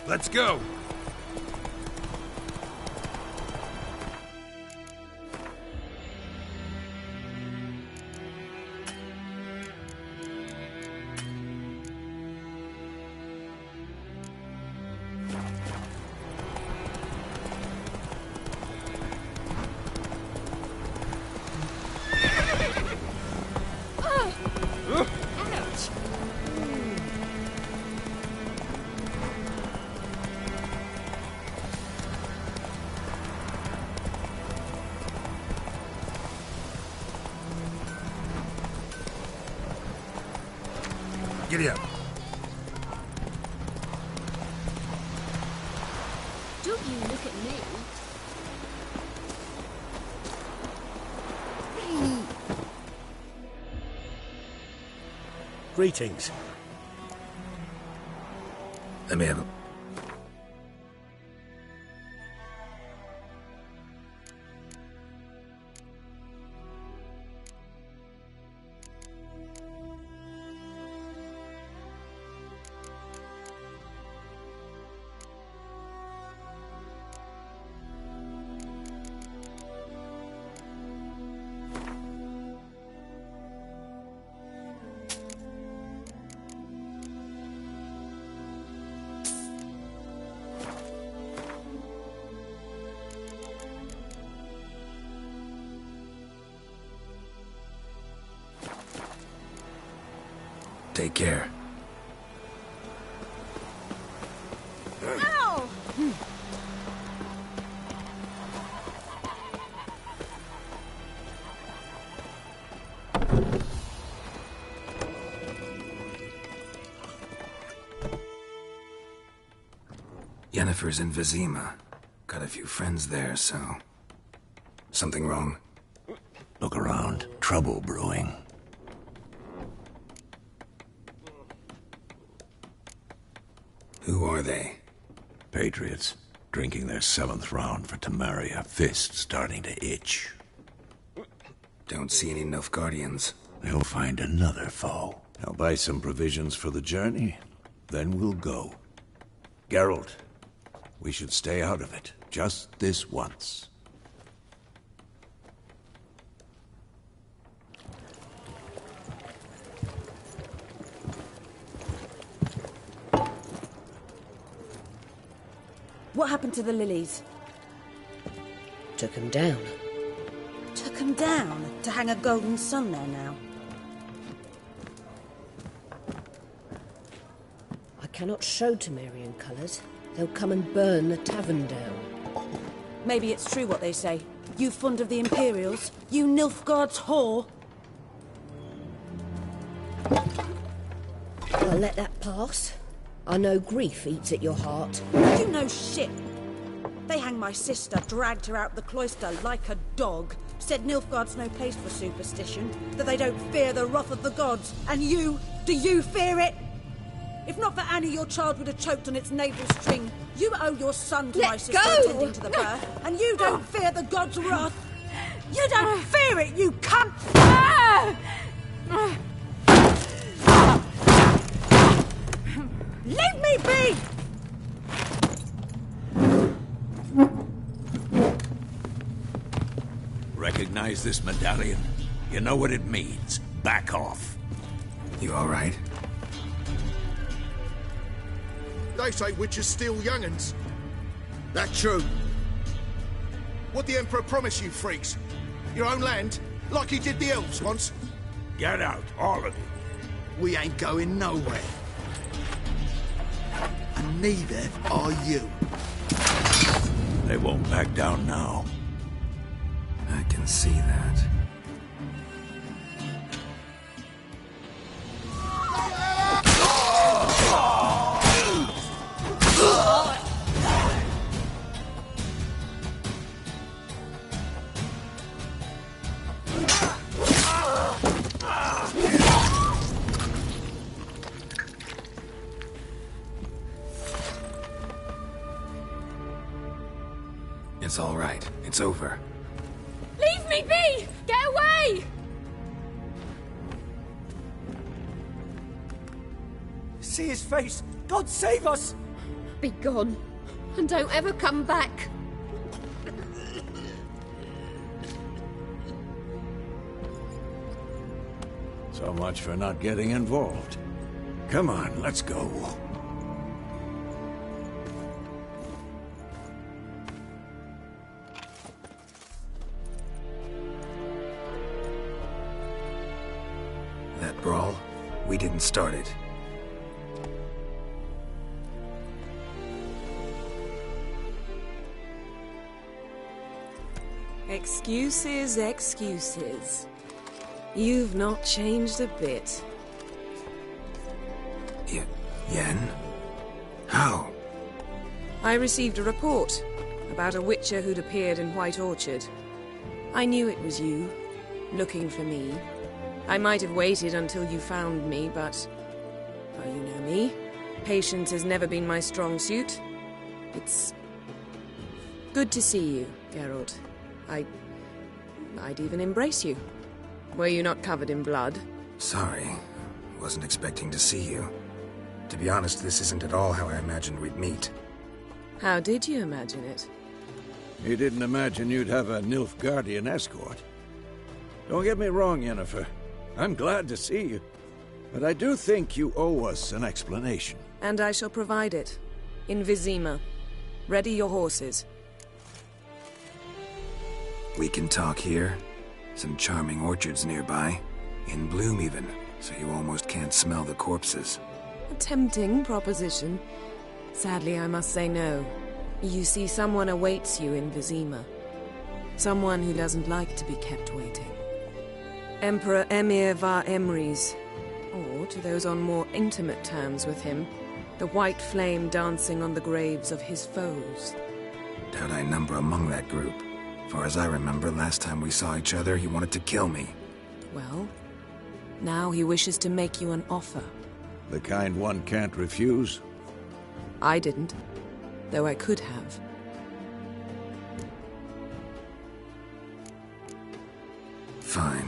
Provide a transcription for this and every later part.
Let's go! Giddy up. Don't you look at me. Greetings. Let me have it. Take care. Ow! Yennefer's in Vizima. Got a few friends there, so... Something wrong? Look around. Trouble brewing. Who are they? Patriots. Drinking their 7th round for Temeria. Fists starting to itch. Don't see any Nilfgaardians. They'll find another foe. I'll buy some provisions for the journey. Then we'll go. Geralt, we should stay out of it. Just this once. What happened to the lilies? Took him down. Took 'em down to hang a golden sun there now. I cannot show Temerian colours. They'll come and burn the tavern down. Maybe it's true what they say. You fond of the Imperials? You Nilfgaard's whore? I'll let that pass. I know grief eats at your heart. You know shit. They hanged my sister, dragged her out the cloister like a dog. Said Nilfgaard's no place for superstition, that they don't fear the wrath of the gods. And you, do you fear it? If not for Annie, your child would have choked on its navel string. You owe your son to my sister attending to the birth, and you don't fear the gods' wrath. You don't fear it, you cunt! Leave me be! Recognize this medallion? You know what it means. Back off. You all right? They say witches steal young'uns. That true? What the Emperor promised you freaks? Your own land? Like he did the elves once? Get out, all of you. We ain't going nowhere. And neither are you. They won't back down now. I can see that. It's all right. It's over. Leave me be! Get away! See his face! God save us! Be gone. And don't ever come back. So much for not getting involved. Come on, let's go. That brawl, we didn't start it. Excuses, excuses. You've not changed a bit. Yen? How? I received a report about a witcher who'd appeared in White Orchard. I knew it was you, looking for me. I might have waited until you found me, but... well, you know me. Patience has never been my strong suit. It's... good to see you, Geralt. I'd even embrace you. Were you not covered in blood? Sorry. Wasn't expecting to see you. To be honest, this isn't at all how I imagined we'd meet. How did you imagine it? You didn't imagine you'd have a Nilfgaardian escort. Don't get me wrong, Yennefer. I'm glad to see you. But I do think you owe us an explanation. And I shall provide it. In Vizima. Ready your horses. We can talk here. Some charming orchards nearby. In bloom even, so you almost can't smell the corpses. A tempting proposition. Sadly, I must say no. You see, someone awaits you in Vizima. Someone who doesn't like to be kept waiting. Emperor Emir var Emrys. Or, to those on more intimate terms with him, the white flame dancing on the graves of his foes. Doubt I number among that group. Far as I remember, last time we saw each other, he wanted to kill me. Well, now he wishes to make you an offer. The kind one can't refuse? I didn't, though I could have. Fine.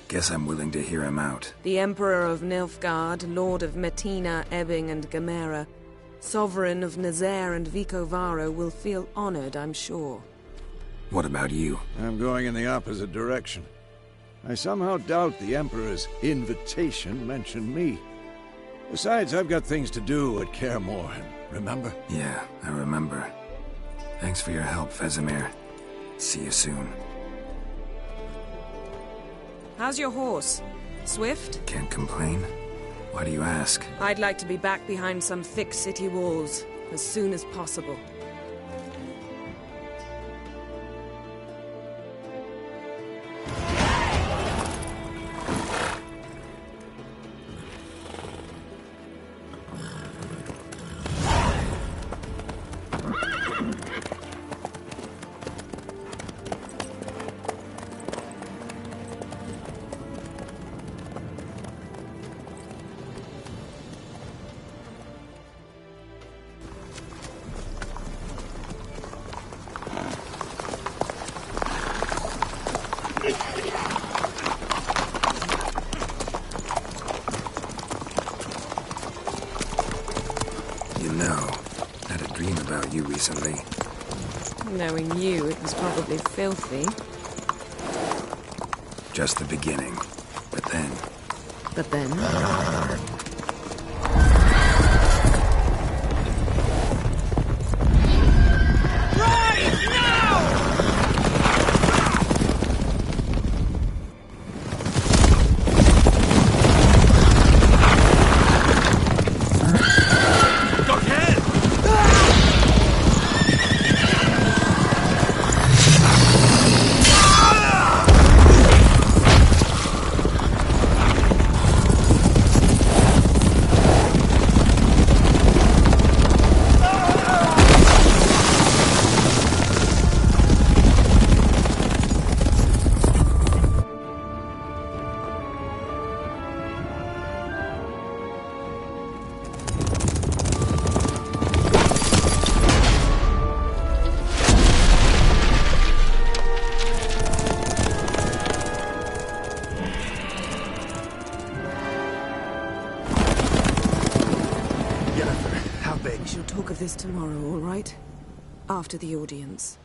Guess I'm willing to hear him out. The Emperor of Nilfgaard, Lord of Metina, Ebbing and Gamera, Sovereign of Nazaire and Vicovaro will feel honored, I'm sure. What about you? I'm going in the opposite direction. I somehow doubt the Emperor's invitation mentioned me. Besides, I've got things to do at Kaer Morhen, remember? Yeah, I remember. Thanks for your help, Vesemir. See you soon. How's your horse? Swift? Can't complain. Why do you ask? I'd like to be back behind some thick city walls as soon as possible. You know, I had a dream about you recently. Knowing you, it was probably filthy. Just the beginning. But then... But then... We shall talk of this tomorrow, all right? After the audience.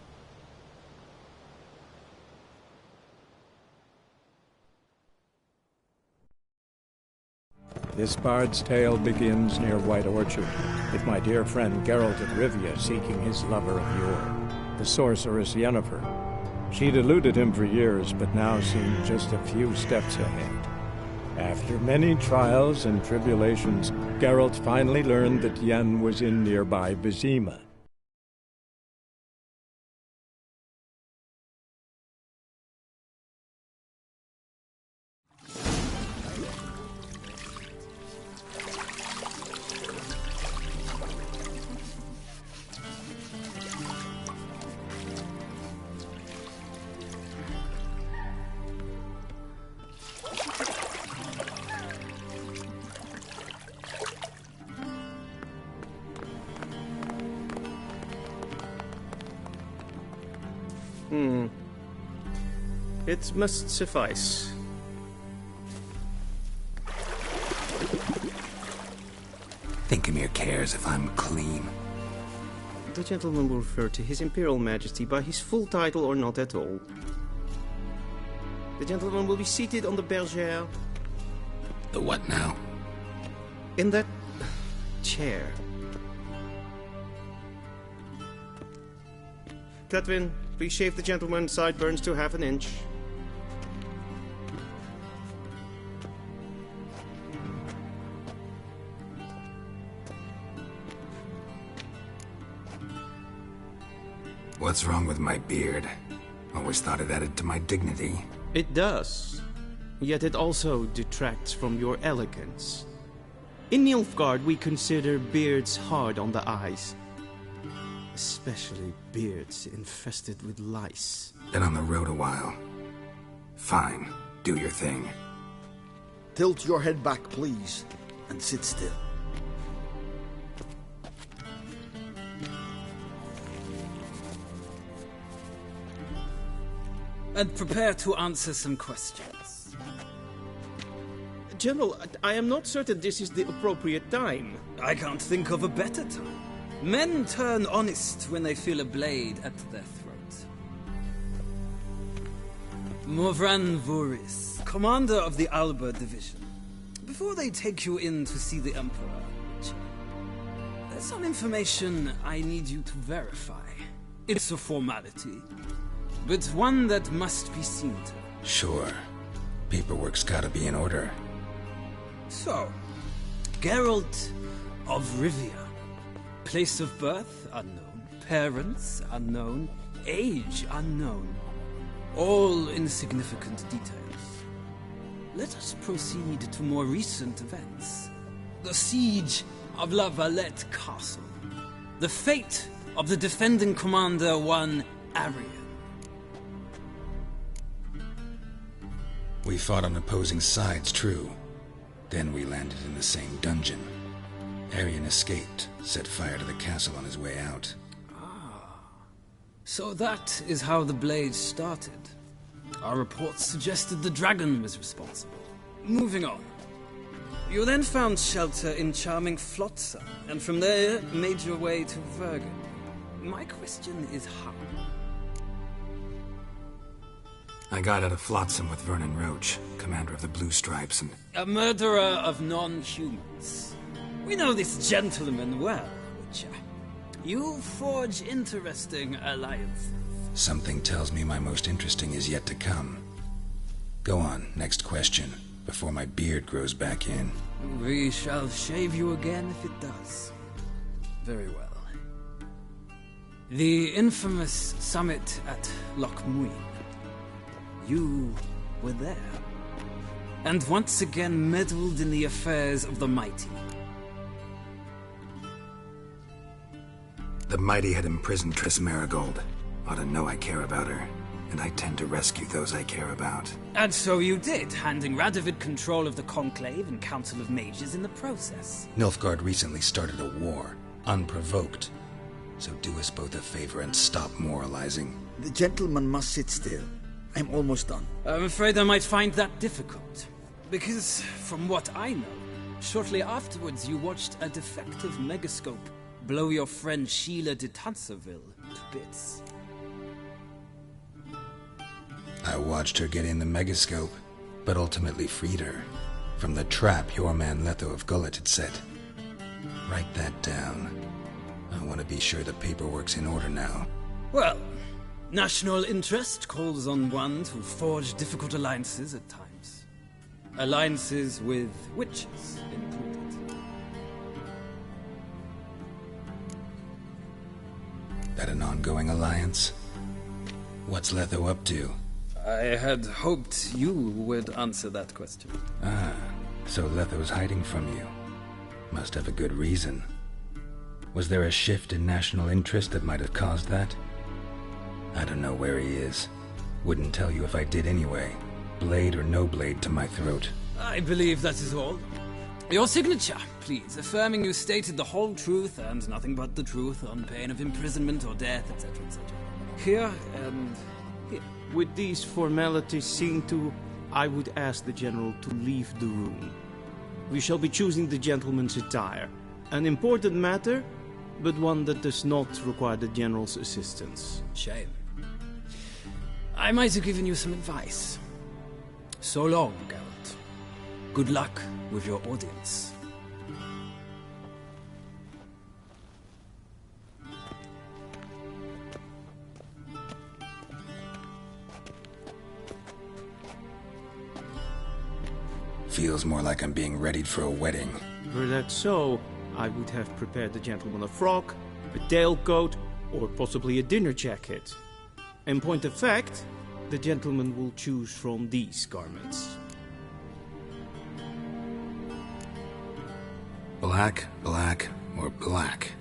This bard's tale begins near White Orchard, with my dear friend Geralt of Rivia seeking his lover of yore, the sorceress Yennefer. She'd eluded him for years, but now seemed just a few steps ahead. After many trials and tribulations, Geralt finally learned that Yen was in nearby Vizima. It must suffice. Thinkemere cares if I'm clean. The gentleman will refer to His Imperial Majesty by his full title or not at all. The gentleman will be seated on the bergère. The what now? In that chair. Cletwin, please shave the gentleman's sideburns to half an inch. What's wrong with my beard? Always thought it added to my dignity. It does. Yet it also detracts from your elegance. In Nilfgaard, we consider beards hard on the eyes. Especially beards infested with lice. Been on the road a while. Fine. Do your thing. Tilt your head back, please, and sit still. And prepare to answer some questions. General, I am not certain this is the appropriate time. I can't think of a better time. Men turn honest when they feel a blade at their throat. Morvran Voris, commander of the Alba Division. Before they take you in to see the Emperor, there's some information I need you to verify. It's a formality, but one that must be seen to. Sure. Paperwork's gotta be in order. So, Geralt of Rivia. Place of birth unknown. Parents unknown. Age unknown. All insignificant details. Let us proceed to more recent events. The siege of La Valette Castle. The fate of the defending commander, one Arian. We fought on opposing sides, true. Then we landed in the same dungeon. Arian escaped, set fire to the castle on his way out. So that is how the blade started. Our reports suggested the dragon was responsible. Moving on. You then found shelter in charming Flotsam, and from there made your way to Vergen. My question is how? I got out of Flotsam with Vernon Roach, commander of the Blue Stripes, and... A murderer of non-humans. We know this gentleman well, Witcher. You forge interesting alliances. Something tells me my most interesting is yet to come. Go on, next question, before my beard grows back in. We shall shave you again if it does. Very well. The infamous summit at Loch Muin. You were there. And once again meddled in the affairs of the mighty. The mighty had imprisoned Triss Marigold. Ought to know I care about her, and I tend to rescue those I care about. And so you did, handing Radovid control of the Conclave and Council of Mages in the process. Nilfgaard recently started a war, unprovoked. So do us both a favor and stop moralizing. The gentleman must sit still. I'm almost done. I'm afraid I might find that difficult. Because, from what I know, shortly afterwards you watched a defective megascope blow your friend Sheila de Tancerville to bits. I watched her get in the megascope, but ultimately freed her from the trap your man Letho of Gullet had set. Write that down. I want to be sure the paperwork's in order now. Well, national interest calls on one to forge difficult alliances at times. Alliances with witches included. That an ongoing alliance? What's Letho up to? I had hoped you would answer that question. Ah, so Letho's hiding from you. Must have a good reason. Was there a shift in national interest that might have caused that? I don't know where he is. Wouldn't tell you if I did anyway. Blade or no blade to my throat. I believe that is all. Your signature, please, affirming you stated the whole truth and nothing but the truth on pain of imprisonment or death, etc., etc. Here and here. With these formalities seen to, I would ask the General to leave the room. We shall be choosing the gentleman's attire. An important matter, but one that does not require the General's assistance. Shame. I might have given you some advice. So long, Geralt. Good luck with your audience. Feels more like I'm being readied for a wedding. Were that so, I would have prepared the gentleman a frock, a tailcoat, or possibly a dinner jacket. In point of fact, the gentleman will choose from these garments. Black, black, or black?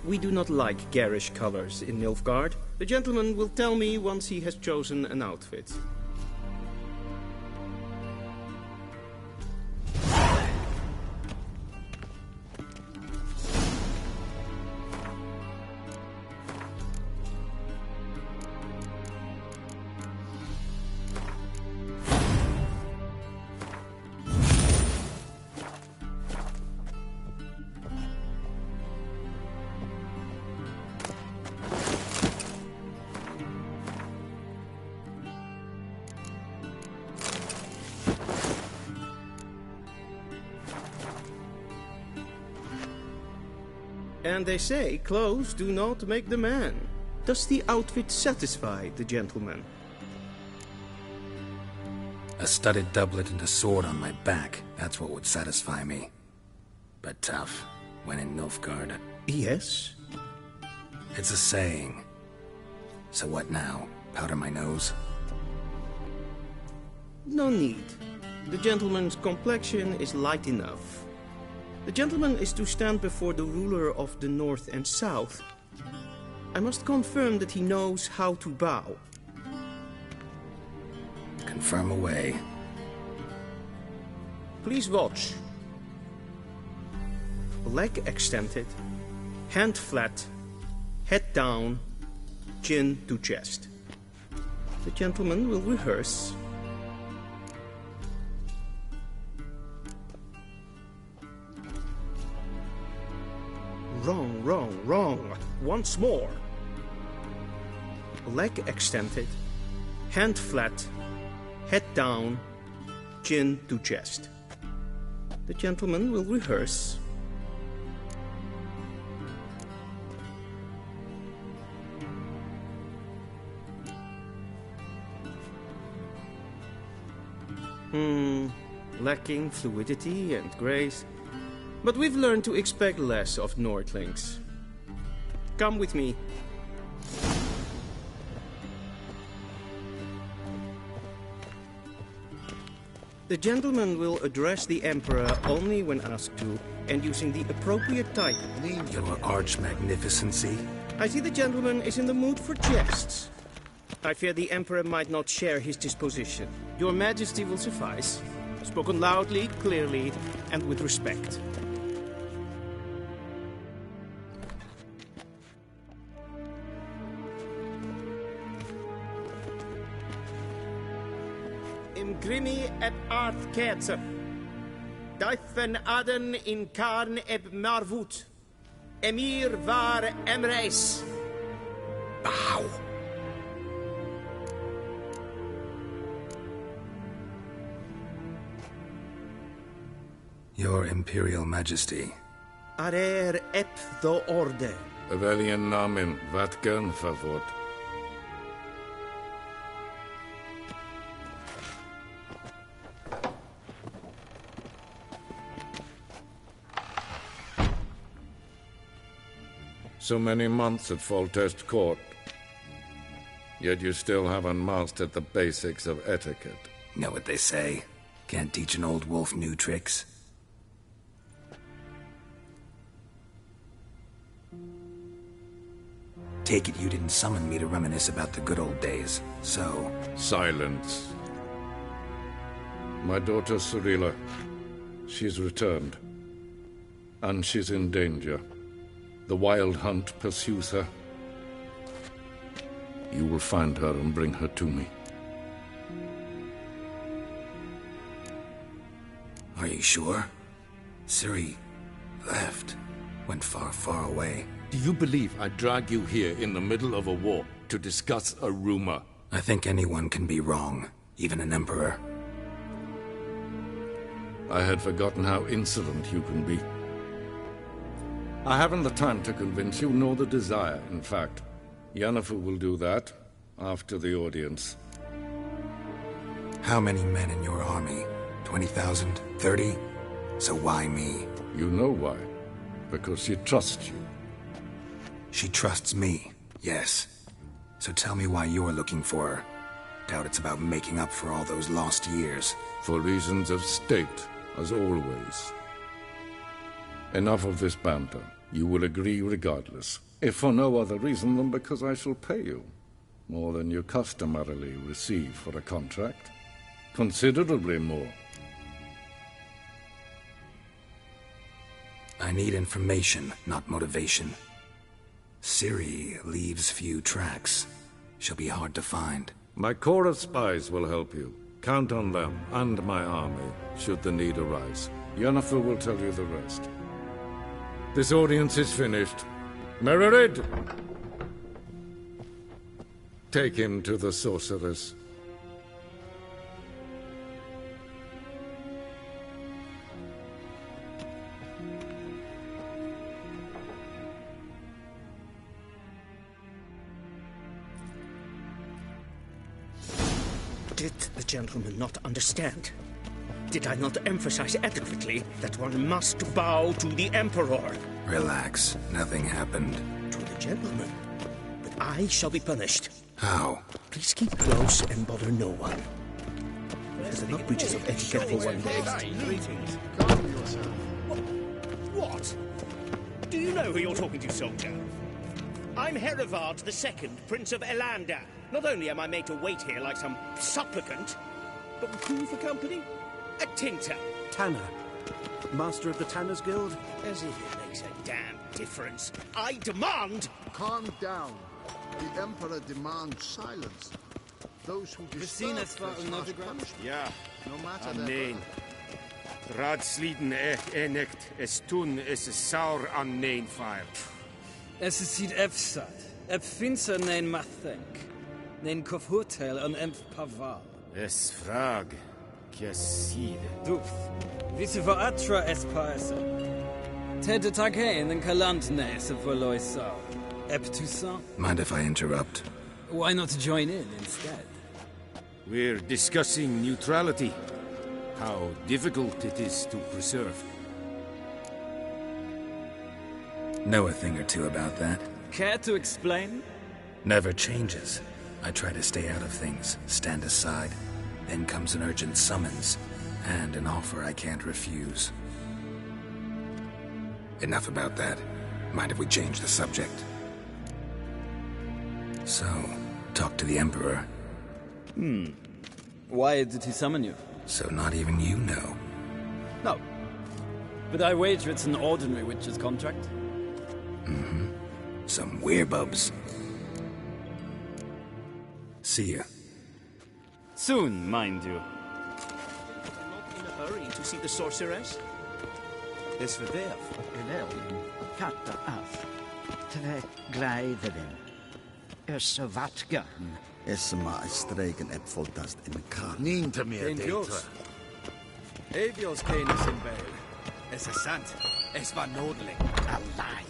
We do not like garish colors in Nilfgaard. The gentleman will tell me once he has chosen an outfit. And they say clothes do not make the man. Does the outfit satisfy the gentleman? A studded doublet and a sword on my back. That's what would satisfy me. But tough, when in Nilfgaard. Yes. It's a saying. So what now? Powder my nose? No need. The gentleman's complexion is light enough. The gentleman is to stand before the ruler of the North and South. I must confirm that he knows how to bow. Confirm away. Please watch. Leg extended, hand flat, head down, chin to chest. The gentleman will rehearse. Wrong, wrong, wrong. Once more. Leg extended, hand flat, head down, chin to chest. The gentleman will rehearse. Lacking fluidity and grace. But we've learned to expect less of Nordlings. Come with me. The gentleman will address the Emperor only when asked to, and using the appropriate title. Your arch-magnificency. I see the gentleman is in the mood for jests. I fear the Emperor might not share his disposition. Your Majesty will suffice. Spoken loudly, clearly, and with respect. Imgrimi et art ketzer. Daifen Aden in Karn eb Marvut. Emir var Emreis. Bow. Your Imperial Majesty. Arer ep do orde. Velen namen, wat gern favort. So many months at Foltest Court. Yet you still haven't mastered the basics of etiquette. Know what they say? Can't teach an old wolf new tricks. Take it you didn't summon me to reminisce about the good old days, so... Silence. My daughter Cirilla, she's returned. And she's in danger. The Wild Hunt pursues her. You will find her and bring her to me. Are you sure? Ciri left. Went far, far away. Do you believe I drag you here in the middle of a war to discuss a rumor? I think anyone can be wrong, even an emperor. I had forgotten how insolent you can be. I haven't the time to convince you, nor the desire, in fact. Yennefer will do that after the audience. How many men in your army? 20,000? 30? So why me? You know why. Because she trusts you. She trusts me, yes. So tell me why you're looking for her. Doubt it's about making up for all those lost years. For reasons of state, as always. Enough of this banter. You will agree regardless. If for no other reason than because I shall pay you. More than you customarily receive for a contract. Considerably more. I need information, not motivation. Ciri leaves few tracks. She'll be hard to find. My corps of spies will help you. Count on them, and my army, should the need arise. Yennefer will tell you the rest. This audience is finished. Mererid! Take him to the sorceress. Did the gentleman not understand? Did I not emphasize adequately that one must bow to the Emperor? Relax. Nothing happened. To the gentleman. But I shall be punished. How? Please keep close and bother no one. These are not breaches of etiquette for one day. What? Do you know who you're talking to, soldier? I'm Herivard II, Prince of Elander. Not only am I made to wait here like some supplicant, but who for company? A tinter. Tanner. Master of the Tanners Guild? As if it makes a damn difference. I demand... Calm down. The Emperor demands silence. Those who disturb this harsh punishment. Ja, no matter their amen. Raadsliden enecht, es tun, es saur an nein fire. Es sied efsat, ep finser nein mathenk, nein kof hotel an emp paval. Es frag, kiaside. Duf, visse va atra es paese. Tede tagein en kalant nese verloi sau. Ep Toussaint? Mind if I interrupt? Why not join in instead? We're discussing neutrality. How difficult it is to preserve. Know a thing or two about that? Care to explain? Never changes. I try to stay out of things, stand aside. Then comes an urgent summons, and an offer I can't refuse. Enough about that. Mind if we change the subject? So, talk to the Emperor. Why did he summon you? So not even you know. No. But I wager it's an ordinary witch's contract. Mm-hmm. Some werebubs. See ya. Soon, mind you. hurry to see the sorceress? Es verderf, Velen, katta af. Tre gleiverin. Så vatgan. Es maar streken ep voltast in de kar. Niente meer Geen data. Dios. Evios kennis in Velen. Es ist sant. Es war Nodling. Allein.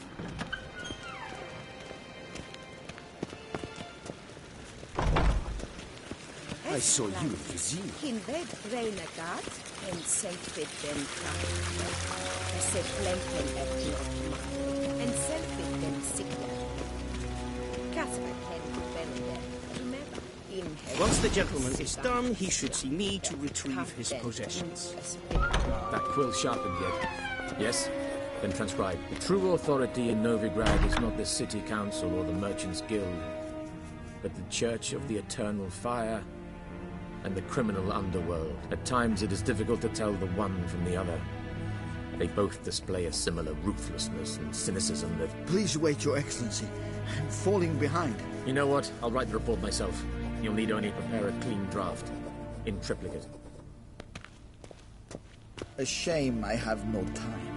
I saw you in Vizima. In ved renegat en selfit den kraft. Se flenken et not en selfit den signer. Casper ken Velen. Once the gentleman is done, he should see me to retrieve his possessions. That quill sharpened yet? Yes? Then transcribe. The true authority in Novigrad is not the city council or the merchants' guild, but the Church of the Eternal Fire and the criminal underworld. At times it is difficult to tell the one from the other. They both display a similar ruthlessness and cynicism that... Please wait, Your Excellency. I'm falling behind. You know what? I'll write the report myself. You'll need only prepare a clean draft. In triplicate. A shame I have no time.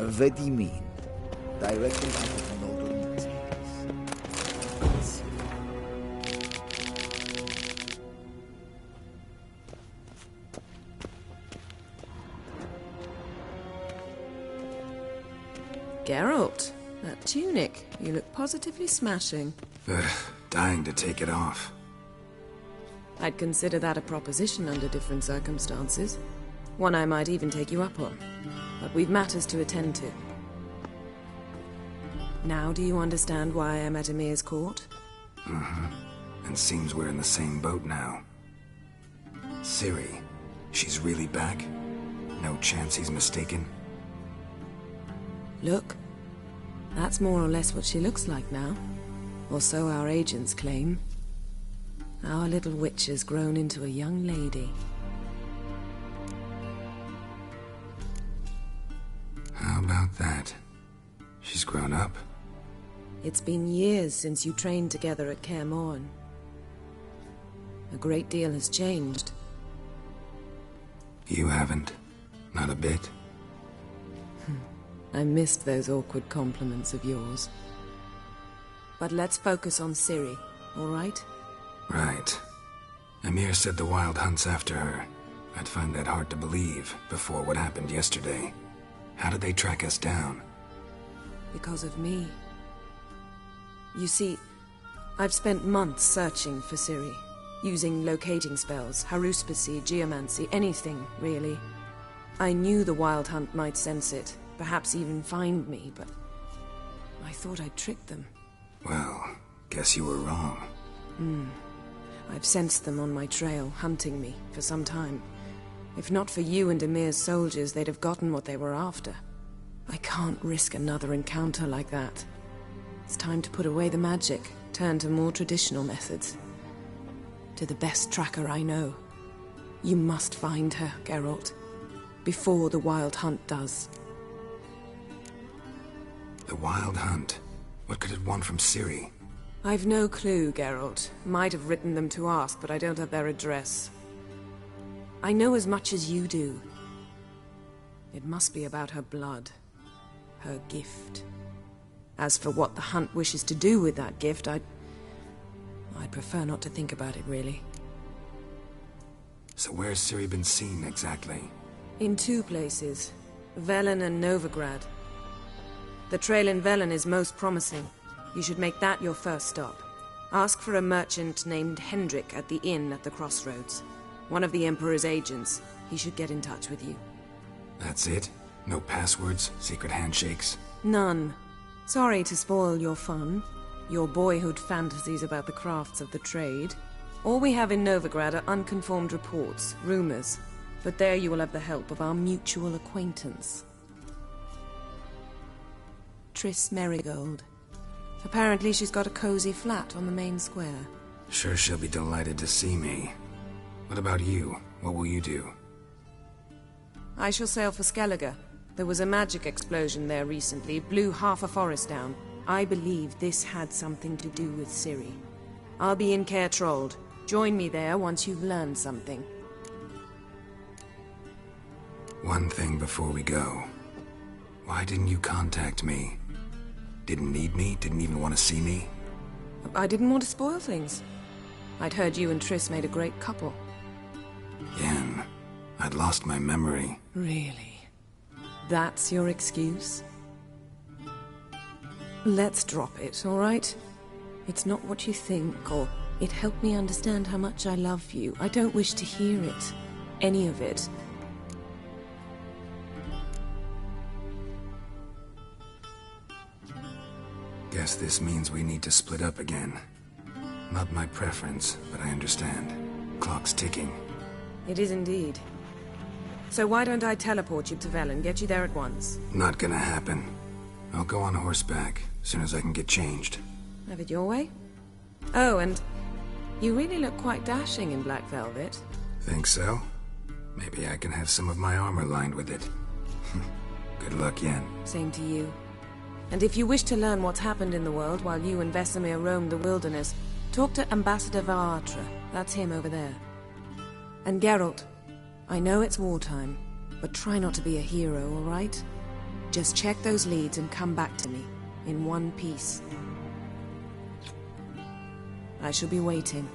Vedimin, directly out of the Nodling. Geralt, that tunic. You look positively smashing. Dying to take it off. I'd consider that a proposition under different circumstances. One I might even take you up on. But we've matters to attend to. Now do you understand why I'm at Emir's court? Mm-hmm. And seems we're in the same boat now. Ciri, she's really back? No chance he's mistaken? Look. That's more or less what she looks like now. Or so our agents claim. Our little witch has grown into a young lady. How about that? She's grown up? It's been years since you trained together at Kaer Morhen. A great deal has changed. You haven't? Not a bit? I missed those awkward compliments of yours. But let's focus on Ciri, all right? Right. Emir said the Wild Hunt's after her. I'd find that hard to believe before what happened yesterday. How did they track us down? Because of me. You see, I've spent months searching for Ciri, using locating spells, haruspicy, geomancy, anything, really. I knew the Wild Hunt might sense it, perhaps even find me, but I thought I'd tricked them. Well, guess you were wrong. I've sensed them on my trail, hunting me, for some time. If not for you and Emir's soldiers, they'd have gotten what they were after. I can't risk another encounter like that. It's time to put away the magic, turn to more traditional methods. To the best tracker I know. You must find her, Geralt. Before the Wild Hunt does. The Wild Hunt? What could it want from Ciri? I've no clue, Geralt. Might have written them to ask, but I don't have their address. I know as much as you do. It must be about her blood. Her gift. As for what the Hunt wishes to do with that gift, I'd prefer not to think about it, really. So where's Ciri been seen, exactly? In two places. Velen and Novigrad. The trail in Velen is most promising. You should make that your first stop. Ask for a merchant named Hendrik at the inn at the crossroads. One of the Emperor's agents. He should get in touch with you. That's it? No passwords? Secret handshakes? None. Sorry to spoil your fun. Your boyhood fantasies about the crafts of the trade. All we have in Novigrad are unconfirmed reports, rumors. But there you will have the help of our mutual acquaintance. Triss Merigold. Apparently she's got a cozy flat on the main square. Sure she'll be delighted to see me. What about you? What will you do? I shall sail for Skellige. There was a magic explosion there recently, blew half a forest down. I believe this had something to do with Ciri. I'll be in Caer Trold. Join me there once you've learned something. One thing before we go. Why didn't you contact me? Didn't need me? Didn't even want to see me? I didn't want to spoil things. I'd heard you and Triss made a great couple. Yen, I'd lost my memory. Really? That's your excuse? Let's drop it, all right? It's not what you think, or it helped me understand how much I love you. I don't wish to hear it. Any of it. Guess this means we need to split up again. Not my preference, but I understand. Clock's ticking. It is indeed. So why don't I teleport you to Velen, get you there at once? Not gonna happen. I'll go on horseback, as soon as I can get changed. Have it your way? Oh, and you really look quite dashing in black velvet. Think so? Maybe I can have some of my armor lined with it. Good luck, Yen. Same to you. And if you wish to learn what's happened in the world while you and Vesemir roamed the wilderness, talk to Ambassador Varatra. That's him over there. And Geralt, I know it's wartime, but try not to be a hero, all right? Just check those leads and come back to me, in one piece. I shall be waiting.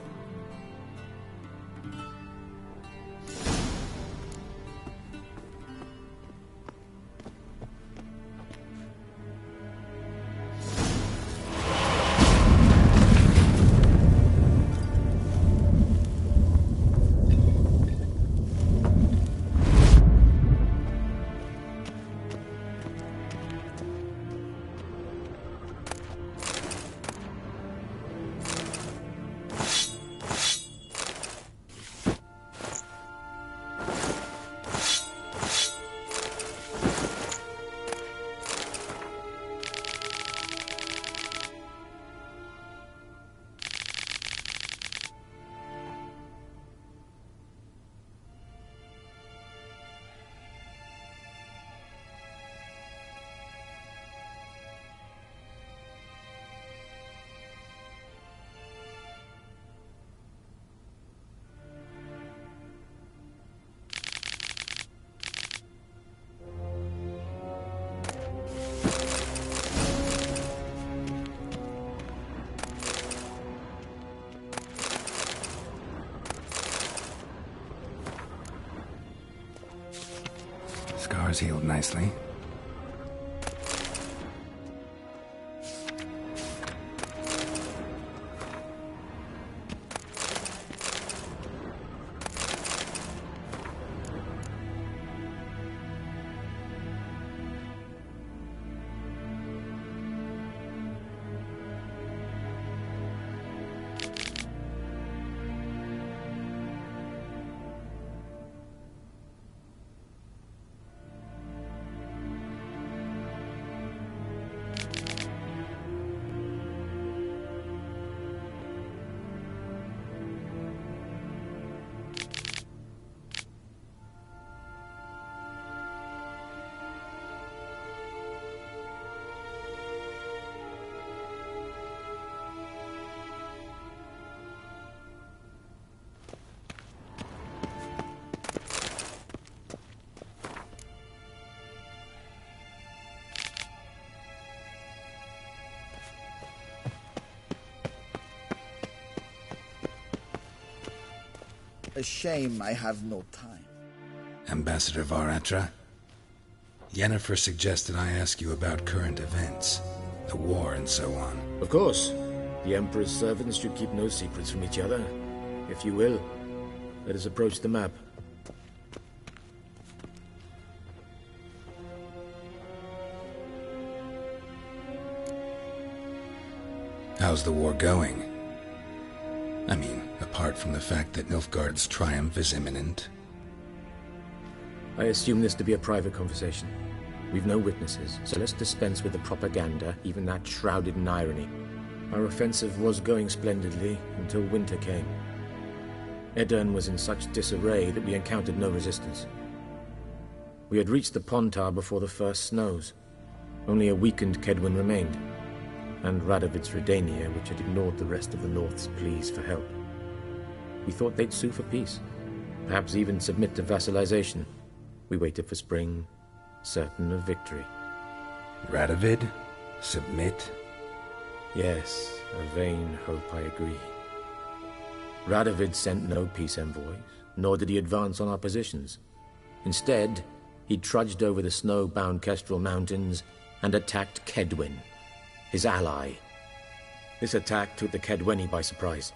Scars healed nicely. A shame I have no time. Ambassador Varatra? Yennefer suggested I ask you about current events, the war and so on. Of course. The Emperor's servants should keep no secrets from each other, if you will. Let us approach the map. How's the war going? I mean, apart from the fact that Nilfgaard's triumph is imminent. I assume this to be a private conversation. We've no witnesses, so let's dispense with the propaganda, even that shrouded in irony. Our offensive was going splendidly until winter came. Edirn was in such disarray that we encountered no resistance. We had reached the Pontar before the first snows. Only a weakened Kedwen remained, and Radovid's Redania, which had ignored the rest of the North's pleas for help. We thought they'd sue for peace, perhaps even submit to vassalization. We waited for spring, certain of victory. Radovid? Submit? Yes, a vain hope, I agree. Radovid sent no peace envoys, nor did he advance on our positions. Instead, he trudged over the snow-bound Kestrel Mountains and attacked Kedwen, his ally. This attack took the Kedweni by surprise.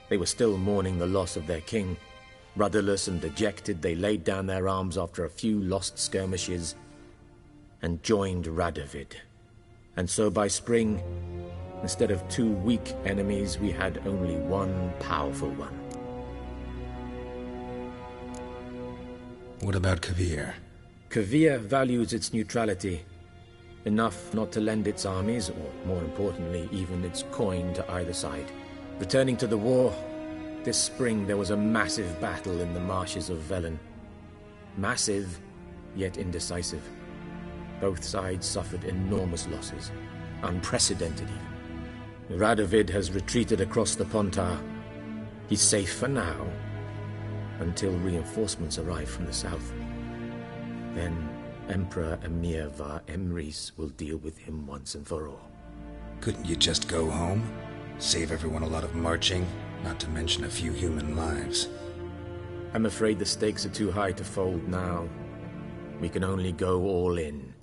They were still mourning the loss of their king. Rudderless and dejected, they laid down their arms after a few lost skirmishes and joined Radovid. And so by spring, instead of 2 weak enemies, we had only one powerful one. What about Kavir? Kavir values its neutrality, enough not to lend its armies, or more importantly, even its coin to either side. Returning to the war, this spring there was a massive battle in the marshes of Velen. Massive, yet indecisive. Both sides suffered enormous losses, unprecedented even. Radovid has retreated across the Pontar. He's safe for now, until reinforcements arrive from the south. Then Emperor Emir var Emrys will deal with him once and for all. Couldn't you just go home? Save everyone a lot of marching, not to mention a few human lives. I'm afraid the stakes are too high to fold now. We can only go all in.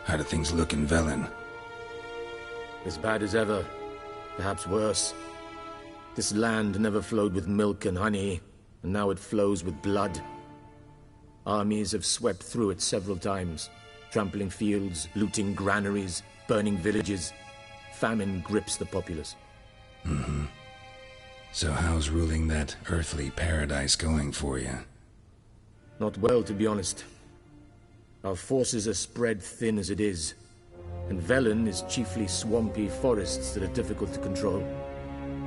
How do things look in Velen? As bad as ever, perhaps worse. This land never flowed with milk and honey, and now it flows with blood. Armies have swept through it several times, trampling fields, looting granaries, burning villages. Famine grips the populace. So how's ruling that earthly paradise going for you? Not well, to be honest. Our forces are spread thin as it is, and Velen is chiefly swampy forests that are difficult to control.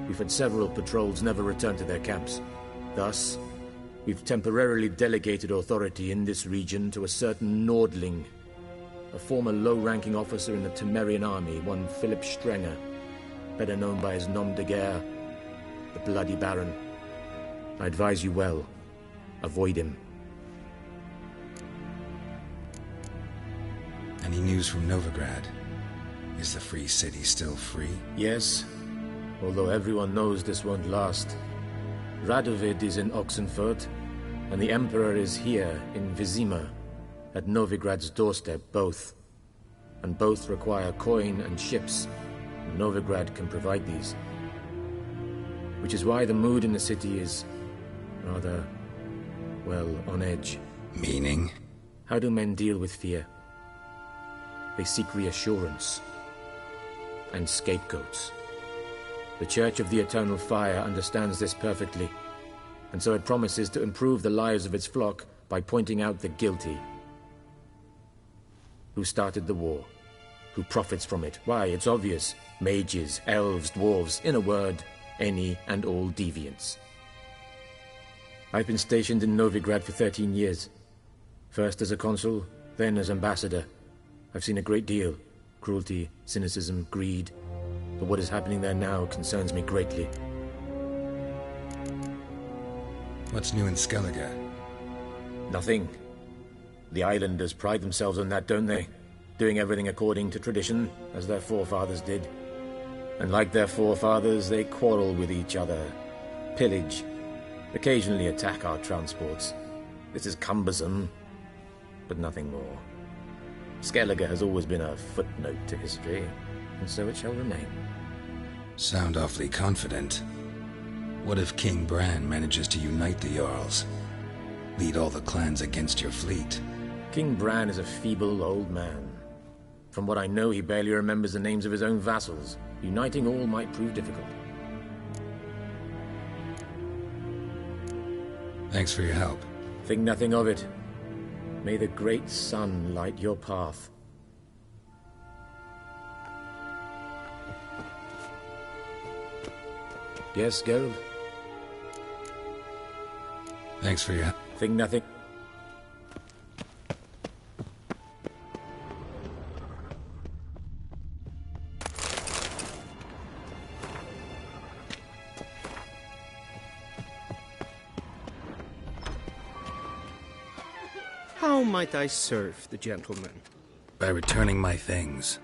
We've had several patrols never return to their camps. Thus, we've temporarily delegated authority in this region to a certain Nordling, a former low-ranking officer in the Temerian army, one Philip Strenger, better known by his nom de guerre, the Bloody Baron. I advise you well. Avoid him. Any news from Novigrad? Is the free city still free? Yes, although everyone knows this won't last. Radovid is in Oxenfurt, and the Emperor is here in Vizima, at Novigrad's doorstep, both. And both require coin and ships. And Novigrad can provide these. Which is why the mood in the city is rather, well, on edge. Meaning? How do men deal with fear? They seek reassurance and scapegoats. The Church of the Eternal Fire understands this perfectly, and so it promises to improve the lives of its flock by pointing out the guilty. Who started the war? Who profits from it? Why, it's obvious. Mages, elves, dwarves, in a word, any and all deviants. I've been stationed in Novigrad for 13 years. First as a consul, then as ambassador. I've seen a great deal. Cruelty, cynicism, greed. But what is happening there now concerns me greatly. What's new in Skellige? Nothing. The islanders pride themselves on that, don't they? Doing everything according to tradition, as their forefathers did. And like their forefathers, they quarrel with each other, pillage, occasionally attack our transports. This is cumbersome, but nothing more. Skellige has always been a footnote to history, and so it shall remain. Sound awfully confident. What if King Bran manages to unite the Jarls? Lead all the clans against your fleet? King Bran is a feeble old man. From what I know, he barely remembers the names of his own vassals. Uniting all might prove difficult. Thanks for your help. Think nothing of it. May the great sun light your path. Yes, Geralt? Thanks for your help. Think nothing. How might I serve the gentleman? By returning my things.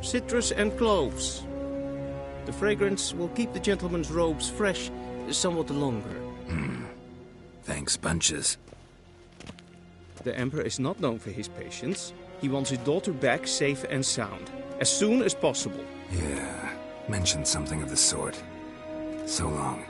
Citrus and cloves. The fragrance will keep the gentleman's robes fresh somewhat longer. Thanks, bunches. The Emperor is not known for his patience. He wants his daughter back safe and sound, as soon as possible. Yeah, mentioned something of the sort. So long.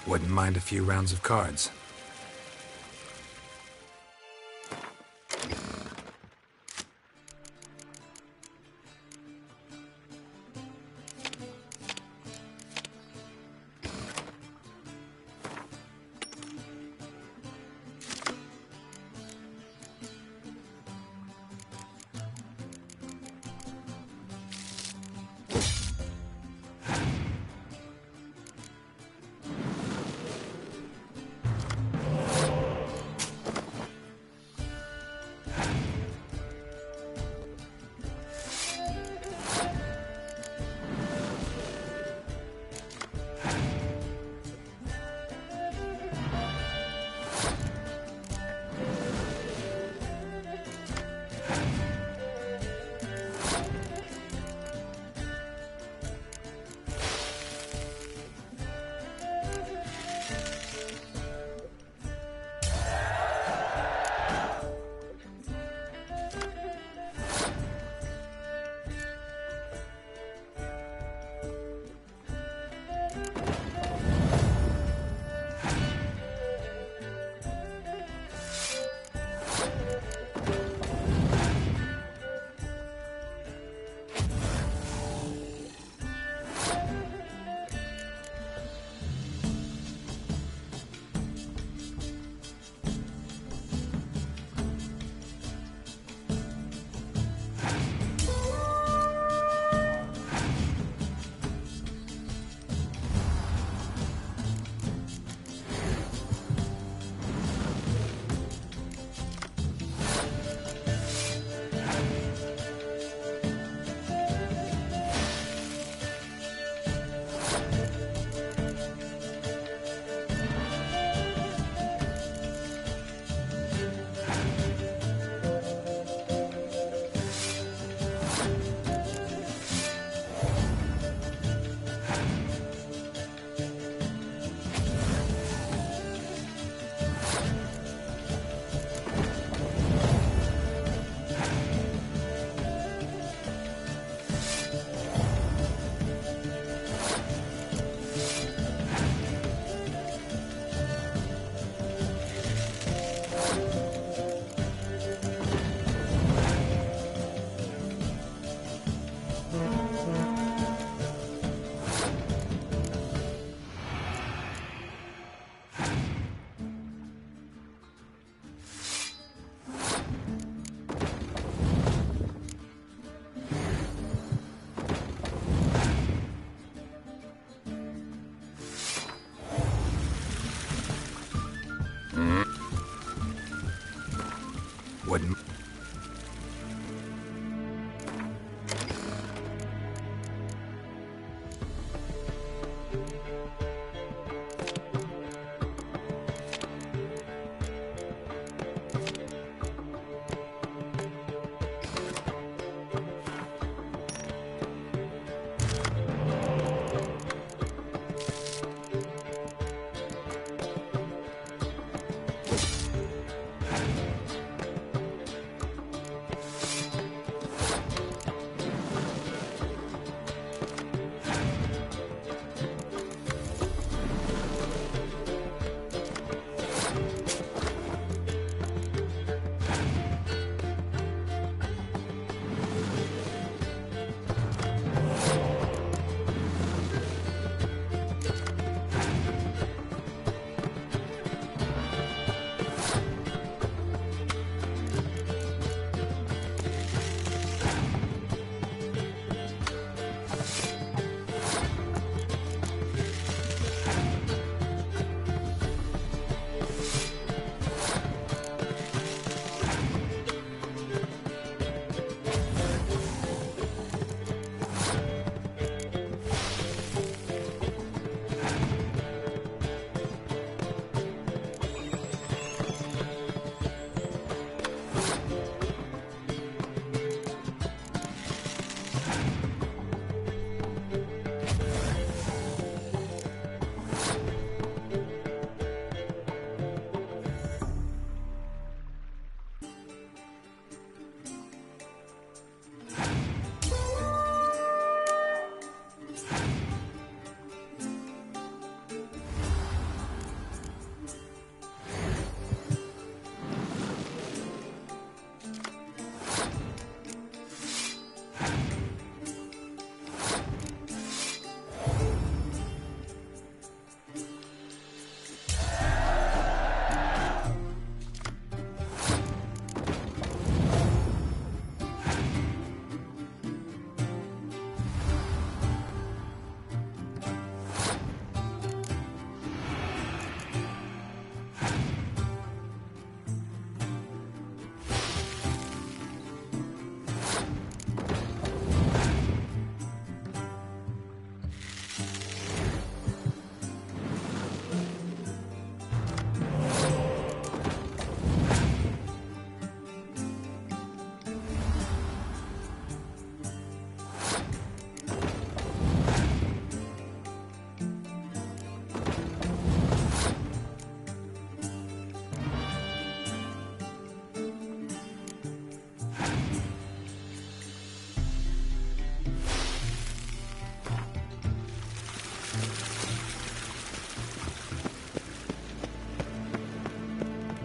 Wouldn't mind a few rounds of cards.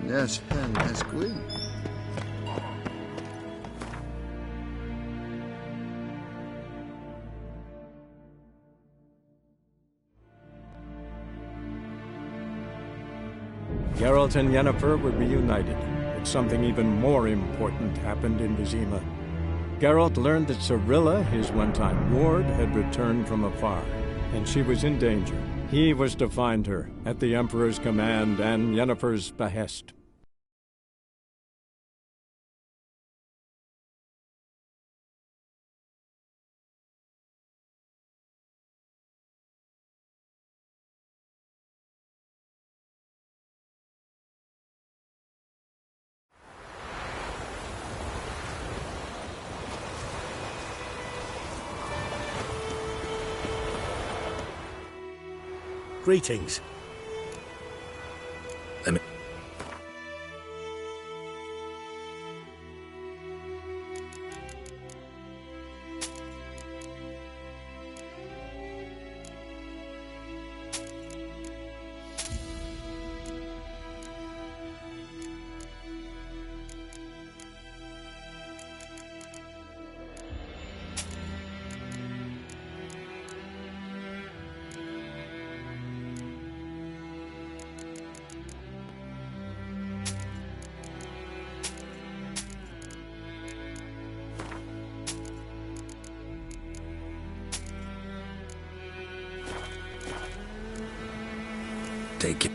Yes, hen has queen. Geralt and Yennefer were reunited, but something even more important happened in Vizima. Geralt learned that Cirilla, his one-time ward, had returned from afar, and she was in danger. He was to find her, at the Emperor's command and Yennefer's behest. Greetings. Let me... Take it.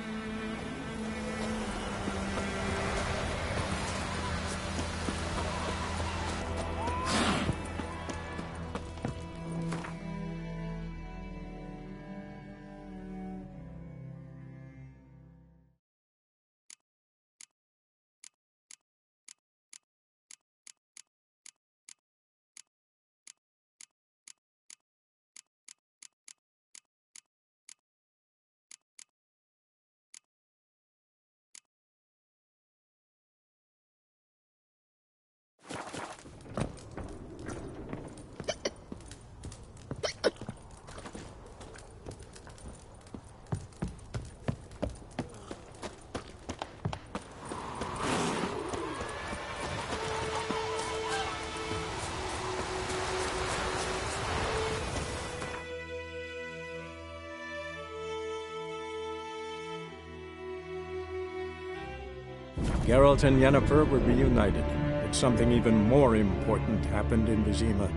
Geralt and Yennefer were reunited, but something even more important happened in Vizima.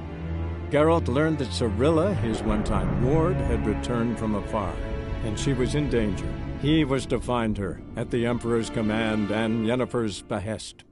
Geralt learned that Cirilla, his one-time ward, had returned from afar, and she was in danger. He was to find her, at the Emperor's command and Yennefer's behest.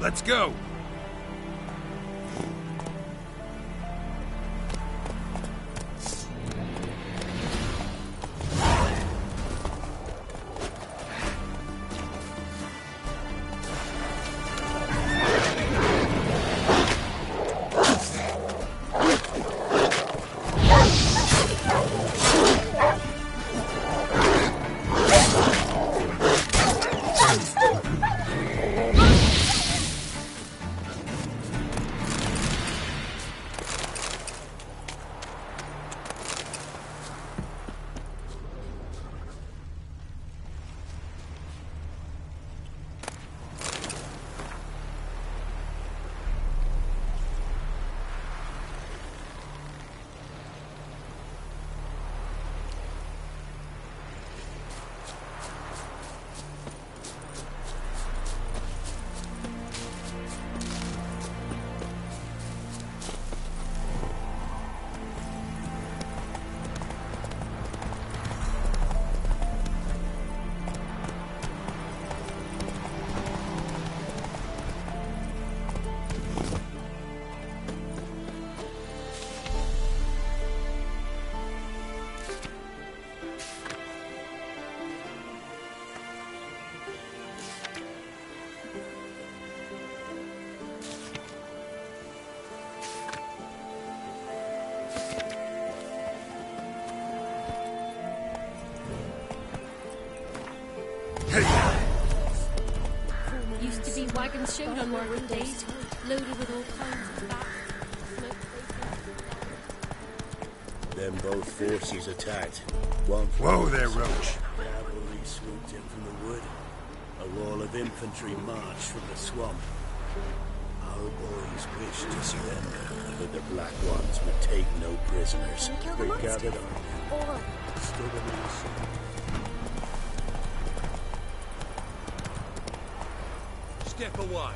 Let's go! Used to be wagons showed on market days, loaded with all kinds of fat. Then both forces attacked. One Whoa there, Roach. Cavalry swooped in from the wood. A wall of infantry marched from the swamp. Our boys wished to surrender, but the Black Ones would take no prisoners. They gathered on stood amongst. Step away.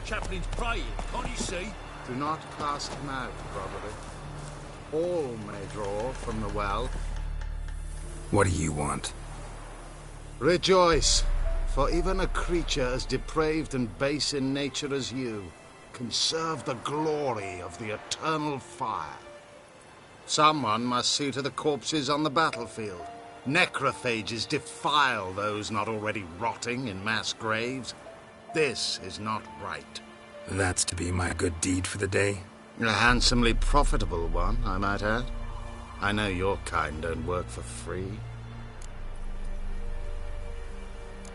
Chaplain's praying, can't you see? Do not cast him out, brother. All may draw from the well. What do you want? Rejoice, for even a creature as depraved and base in nature as you can serve the glory of the eternal fire. Someone must see to the corpses on the battlefield. Necrophages defile those not already rotting in mass graves. This is not right. That's to be my good deed for the day? A handsomely profitable one, I might add. I know your kind don't work for free.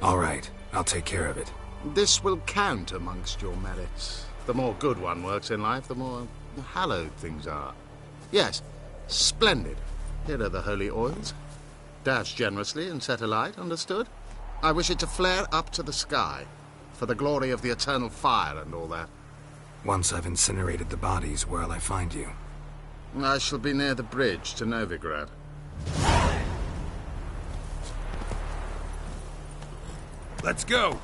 All right, I'll take care of it. This will count amongst your merits. The more good one works in life, the more hallowed things are. Yes, splendid. Here are the holy oils. Dash generously and set alight, understood? I wish it to flare up to the sky, for the glory of the eternal fire and all that. Once I've incinerated the bodies, where'll I find you? I shall be near the bridge to Novigrad. Let's go!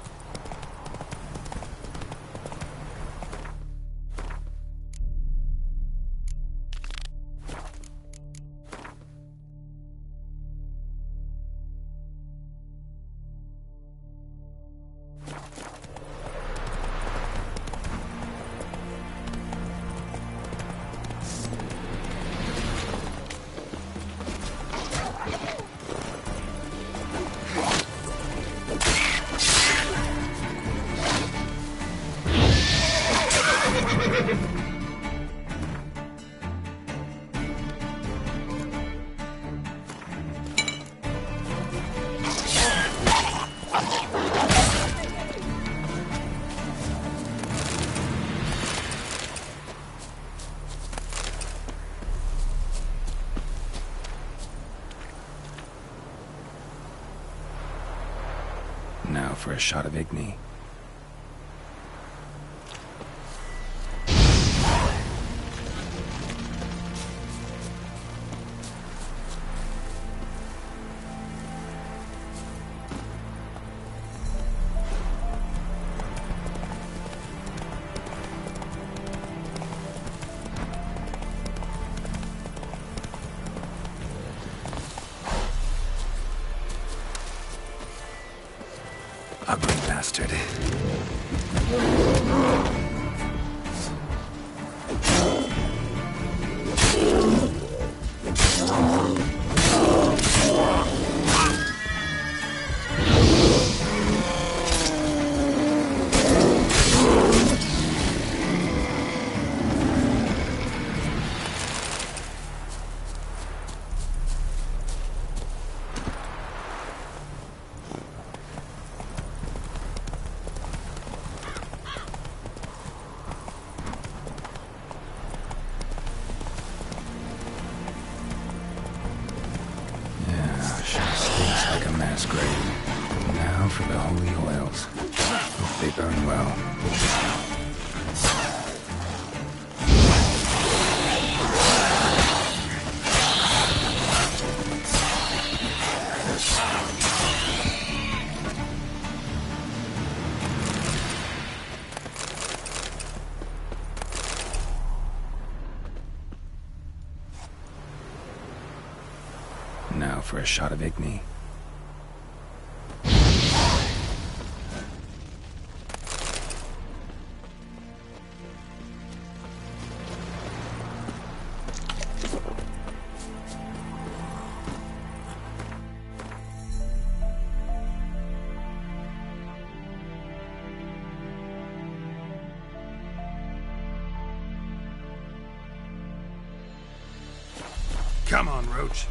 Now for a shot of Igni. Ugly bastard. mass grave. Now for the holy oils. Hope they burn well. Now for a shot of Igni. Come on, Roach.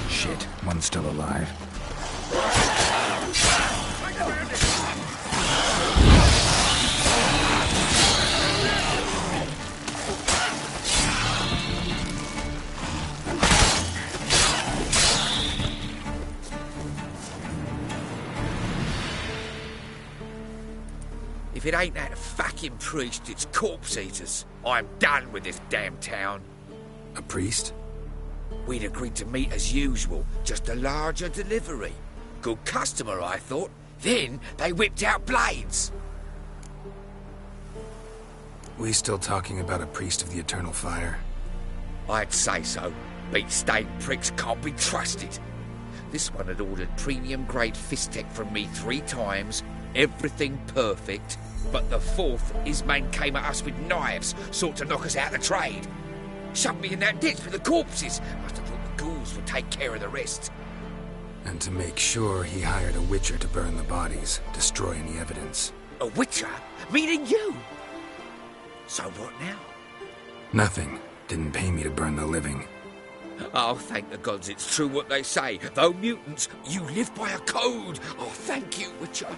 Shit, one's still alive. If it ain't that fucking priest, it's corpse eaters. I'm done with this damn town. A priest? We'd agreed to meet as usual, just a larger delivery. Good customer, I thought. Then they whipped out blades. We still talking about a priest of the eternal fire? I'd say so. Beat-stained pricks can't be trusted. This one had ordered premium-grade fist-tech from me 3 times, everything perfect, but the 4th, his men came at us with knives, sought to knock us out of the trade. Shoved me in that ditch with the corpses. Must have thought the ghouls would take care of the rest. And to make sure, he hired a witcher to burn the bodies, destroy any evidence. A witcher? Meaning you? So what now? Nothing. Didn't pay me to burn the living. Oh, thank the gods it's true what they say. Though mutants, you live by a code. Oh, thank you, Witcher.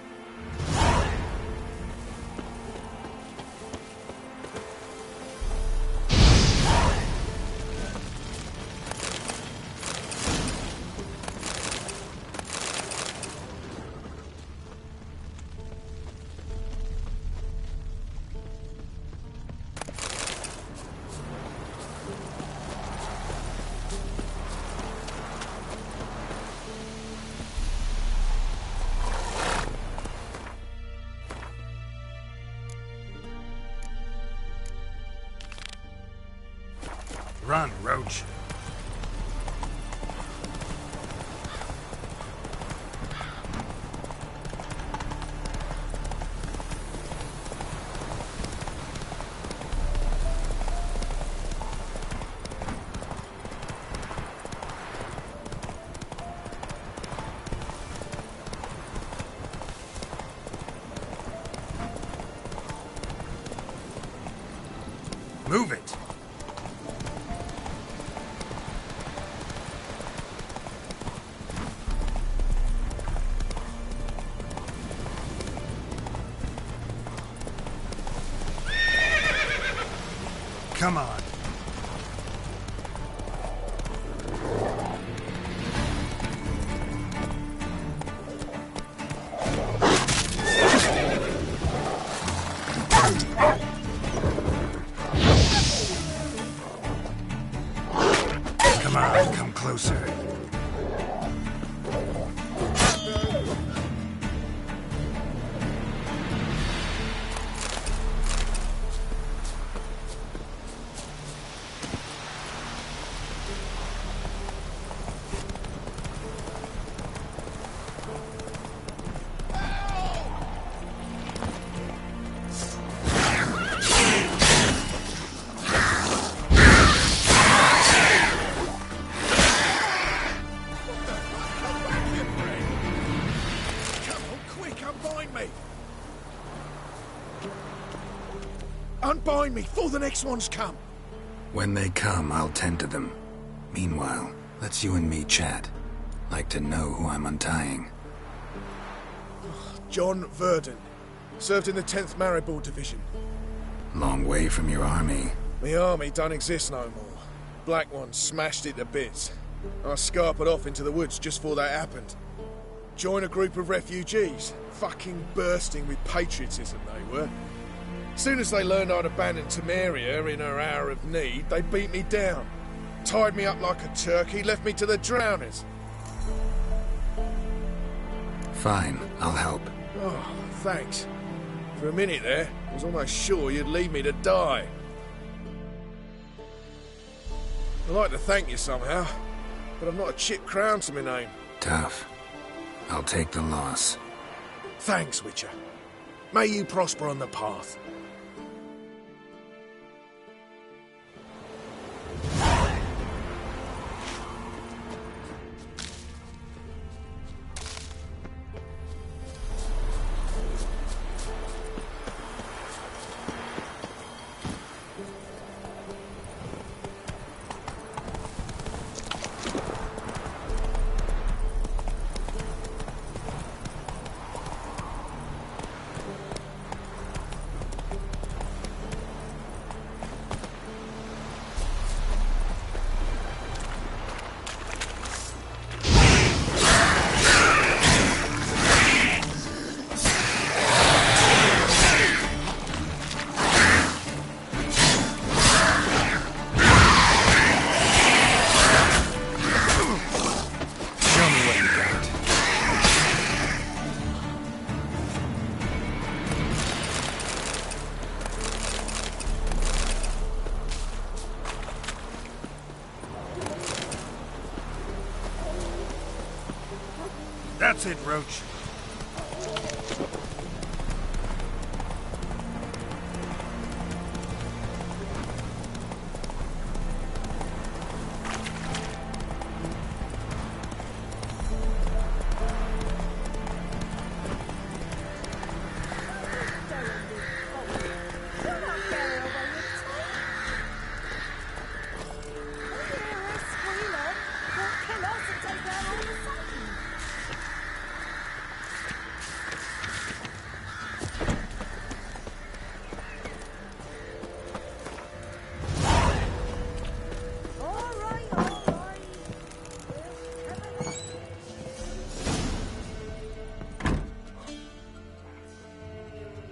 Run, Roach. Move it. Come on. Come on, come closer. behind me, before the next ones come. When they come, I'll tend to them. Meanwhile, let's you and me chat. Like to know who I'm untying. John Verdon. Served in the 10th Maribor Division. Long way from your army. The army don't exist no more. Black Ones smashed it to bits. I scarpered off into the woods just before that happened. Joined a group of refugees. Fucking bursting with patriotism, they were. Soon as they learned I'd abandoned Temeria in her hour of need, they beat me down. Tied me up like a turkey, left me to the drowners. Fine, I'll help. Oh, thanks. For a minute there, I was almost sure you'd leave me to die. I'd like to thank you somehow, but I've not a chip crown to my name. Tough. I'll take the loss. Thanks, Witcher. May you prosper on the path. That's it, Roach.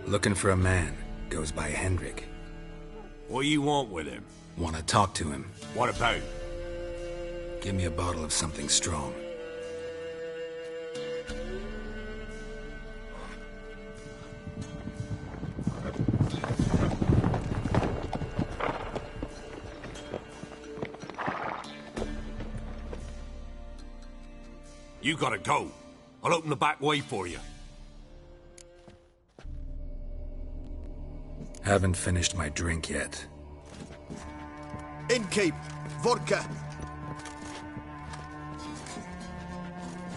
Looking for a man. Goes by Hendrik. What do you want with him? Want to talk to him. What about? Give me a bottle of something strong. You gotta go. I'll open the back way for you. Haven't finished my drink yet. Innkeep, vodka.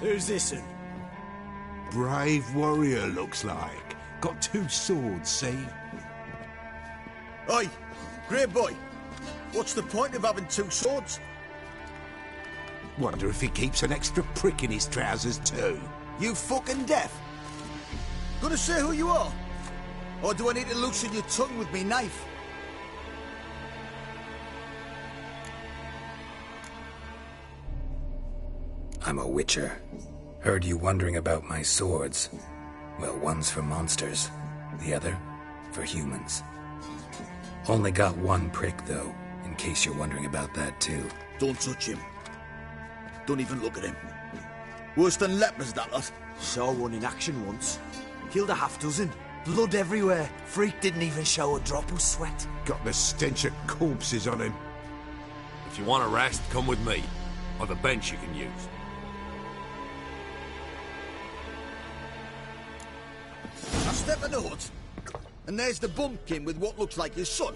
Who's this in? Brave warrior, looks like. Got 2 swords, see? Oi, grey boy. What's the point of having 2 swords? Wonder if he keeps an extra prick in his trousers too. You fucking deaf? Gonna say who you are? Or do I need to loosen your tongue with me knife? I'm a witcher. Heard you wondering about my swords. Well, one's for monsters, the other for humans. Only got 1 prick, though, in case you're wondering about that, too. Don't touch him. Don't even look at him. Worse than lepers, that lot. Saw one in action once. Killed a half-dozen. Blood everywhere. Freak didn't even show a drop of sweat. Got the stench of corpses on him. If you want a rest, come with me. Or the bench you can use. I step in the hut, and there's the bumpkin with what looks like his son.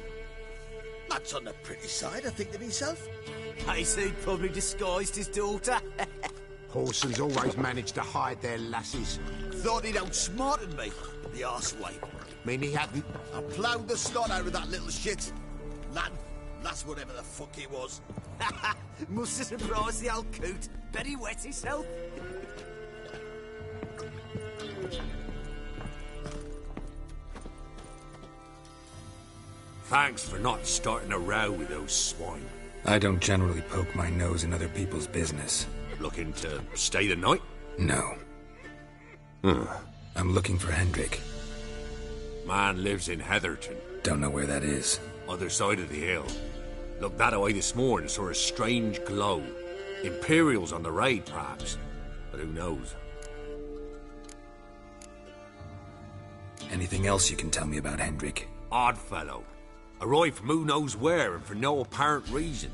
That's on the pretty side, I think to myself. I say he'd probably disguised his daughter. Horsons always manage to hide their lasses. Thought he'd outsmarted me, the arsewipe. Mean he hadn't? I ploughed the snot out of that little shit. Lad, that's whatever the fuck he was. Must have surprised the old coot. Bet he wet himself. Thanks for not starting a row with those swine. I don't generally poke my nose in other people's business. Looking to stay the night? No. I'm looking for Hendrik. Man lives in Heatherton. Don't know where that is. Other side of the hill. Looked that away this morning, saw a strange glow. Imperials on the raid, perhaps. But who knows? Anything else you can tell me about Hendrik? Odd fellow. Arrived from who knows where and for no apparent reason.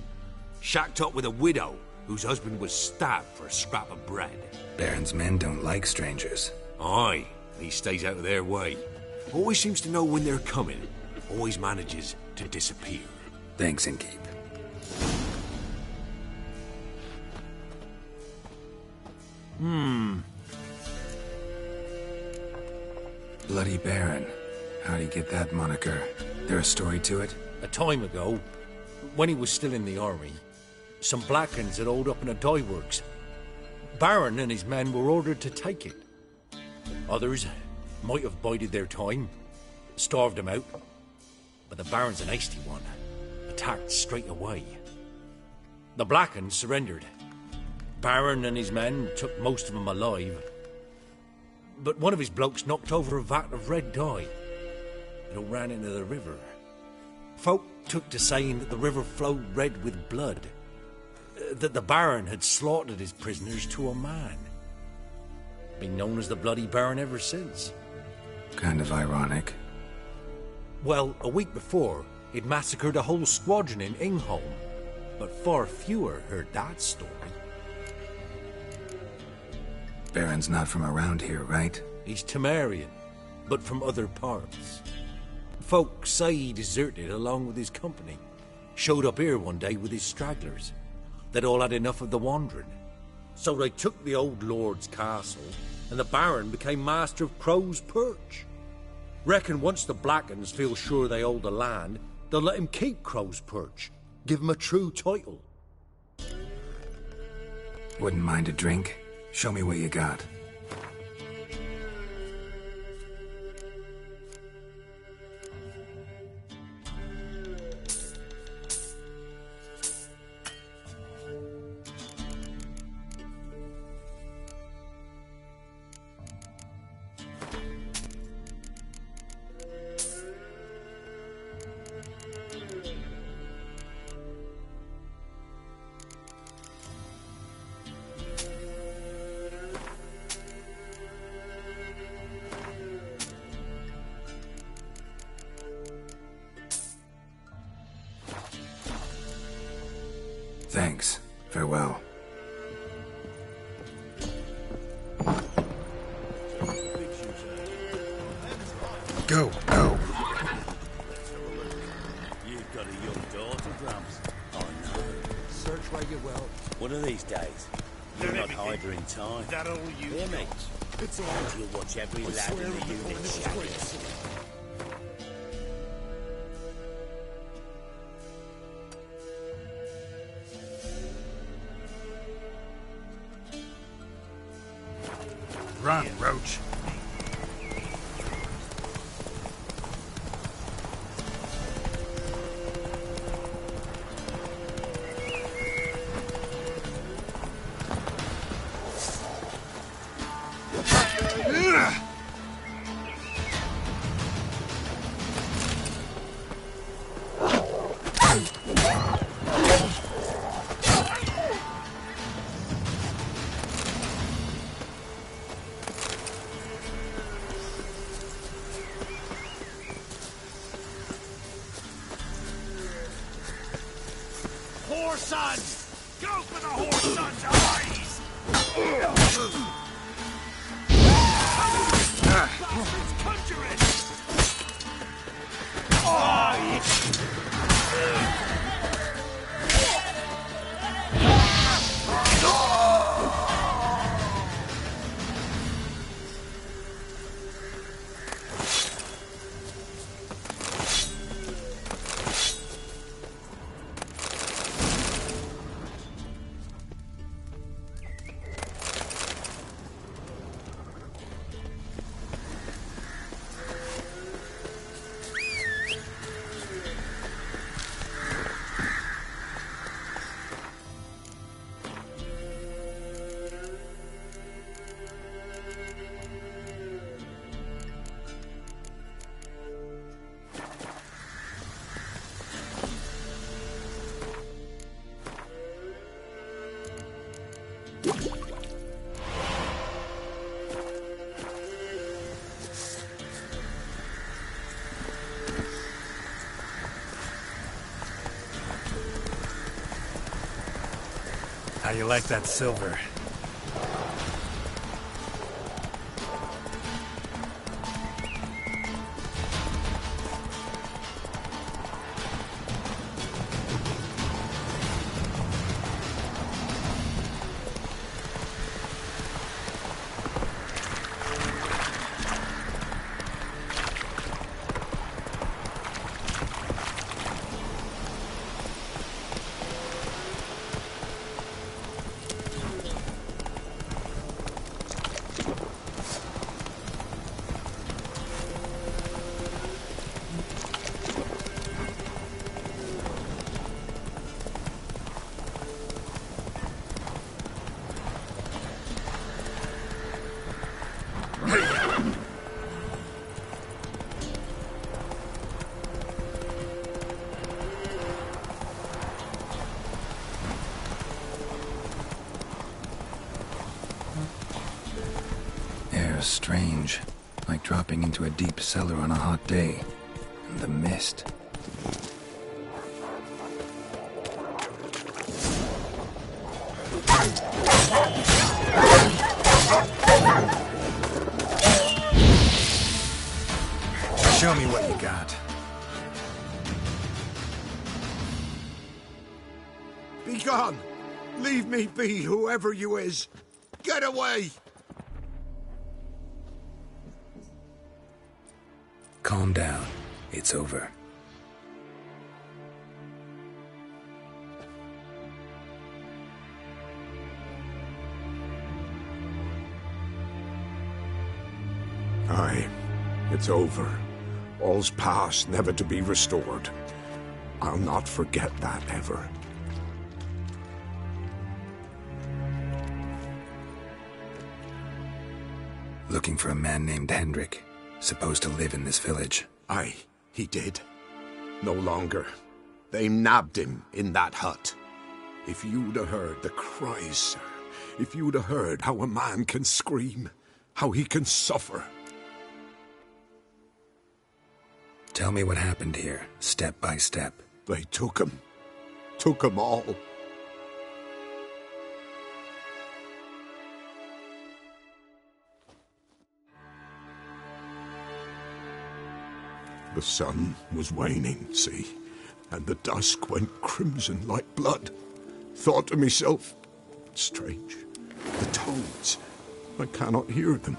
Shacked up with a widow whose husband was stabbed for a scrap of bread. Baron's men don't like strangers. Aye, and he stays out of their way. Always seems to know when they're coming. Always manages to disappear. Thanks, Innkeep. Bloody Baron. How'd he get that moniker? There a story to it? A time ago, when he was still in the army, some Blackens had holed up in a dye works. Baron and his men were ordered to take it. Others might have bided their time, starved him out. But the Baron's an hasty one. Attacked straight away. The Blackens surrendered. Baron and his men took most of them alive. But one of his blokes knocked over a vat of red dye. It all ran into the river. Folk took to saying that the river flowed red with blood. That the Baron had slaughtered his prisoners to a man. Been known as the Bloody Baron ever since. Kind of ironic. Well, a week before, he'd massacred a whole squadron in Ingholm. But far fewer heard that story. Baron's not from around here, right? He's Temerian, but from other parts. Folk say he deserted along with his company. Showed up here one day with his stragglers. They'd all had enough of the wandering. So they took the old lord's castle, and the Baron became master of Crow's Perch. Reckon once the Blackens feel sure they hold the land, they'll let him keep Crow's Perch. Give him a true title. Wouldn't mind a drink? Show me what you got. Thanks. Farewell. Go, go. You've got a young daughter, Gramps. Oh no. Search where you will. One of these days, you'll not hide her in time. Is that all you Hear me? It's all right. You'll watch every I lad swear in the on the unit Lord, it was shagging. great. Run, Roach. Whoresons! Go for the whoresons' eyes! Bastards, conjure it! How you like that silver? Strange, like dropping into a deep cellar on a hot day. And the mist. Show me what you got. Be gone! Leave me be, whoever you is! Get away! Calm down. It's over. Aye, it's over. All's past, never to be restored. I'll not forget that ever. Looking for a man named Hendrik, supposed to live in this village. Aye, he did. No longer. They nabbed him in that hut. If you'd have heard the cries, sir. If you'd have heard how a man can scream, how he can suffer. Tell me what happened here, step by step. They took him. Took him all. The sun was waning, see, and the dusk went crimson like blood. Thought to myself, strange, the toads, I cannot hear them.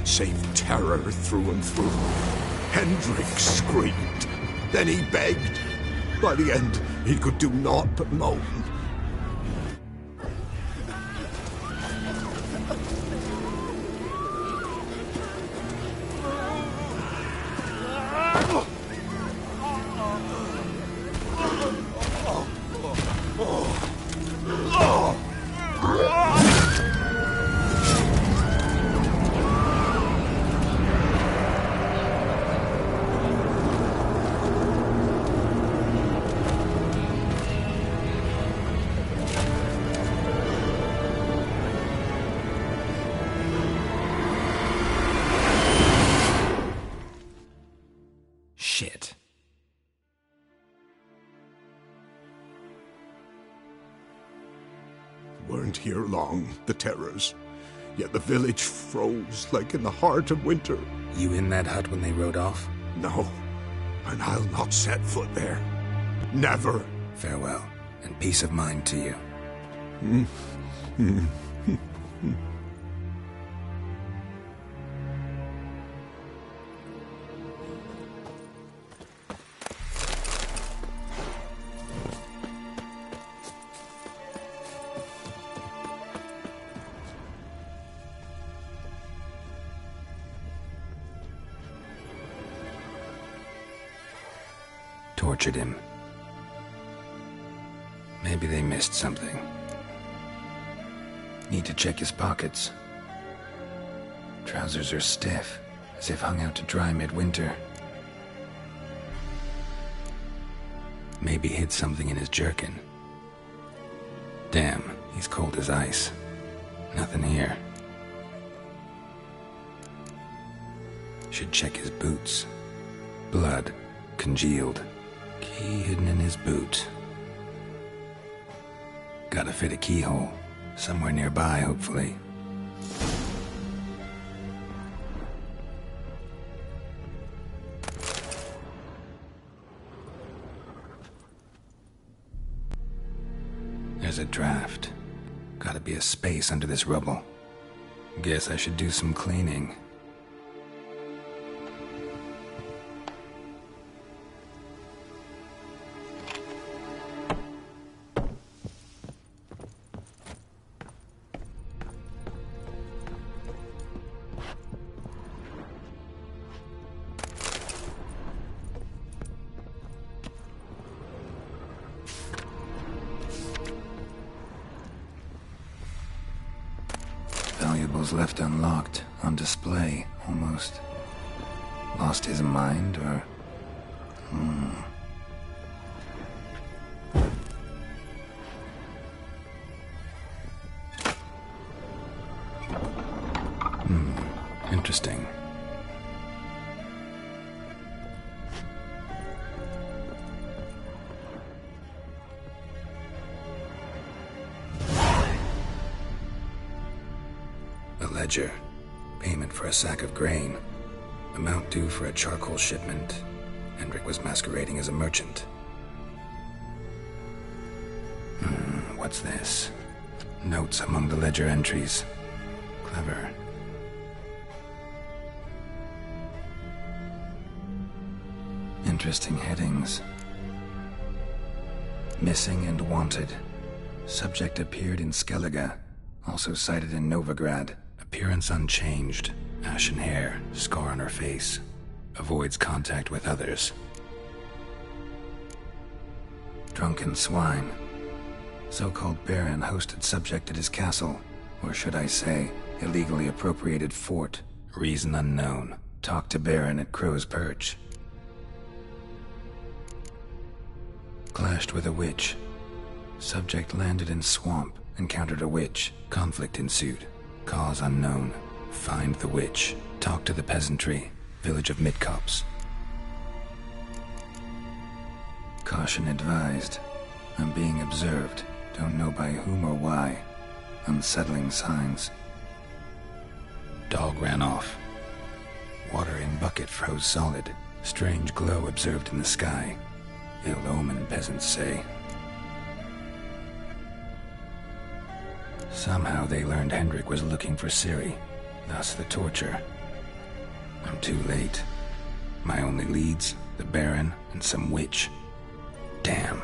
Save terror through and through. Hendrik screamed. Then he begged. By the end, he could do naught but moan. Shit. Weren't here long, the terrors. Yet the village froze like in the heart of winter. You in that hut when they rode off? No, and I'll not set foot there. Never. Farewell, and peace of mind to you. tortured him. Maybe they missed something. Need to check his pockets. Trousers are stiff, as if hung out to dry midwinter. Maybe hid something in his jerkin. Damn, he's cold as ice. Nothing here. Should check his boots. Blood, congealed. Key hidden in his boot. Gotta fit a keyhole. Somewhere nearby, hopefully. There's a draft. Gotta be a space under this rubble. Guess I should do some cleaning. Valuables left unlocked, on display, almost. Lost his mind, or... Interesting. Ledger. Payment for a sack of grain. Amount due for a charcoal shipment. Hendrik was masquerading as a merchant. What's this? Notes among the ledger entries. Clever. Interesting headings. Missing and wanted. Subject appeared in Skellige. Also cited in Novigrad. Appearance unchanged. Ashen hair, scar on her face. Avoids contact with others. Drunken swine. So-called Baron hosted subject at his castle. Or should I say, illegally appropriated fort. Reason unknown. Talked to Baron at Crow's Perch. Clashed with a witch. Subject landed in swamp. Encountered a witch. Conflict ensued. Cause unknown. Find the witch. Talk to the peasantry. Village of Midcopse. Caution advised. I'm being observed. Don't know by whom or why. Unsettling signs. Dog ran off. Water in bucket froze solid. Strange glow observed in the sky. Ill omen, peasants say. Somehow they learned Hendrik was looking for Ciri, thus the torture. I'm too late. My only leads, the Baron and some witch. Damn.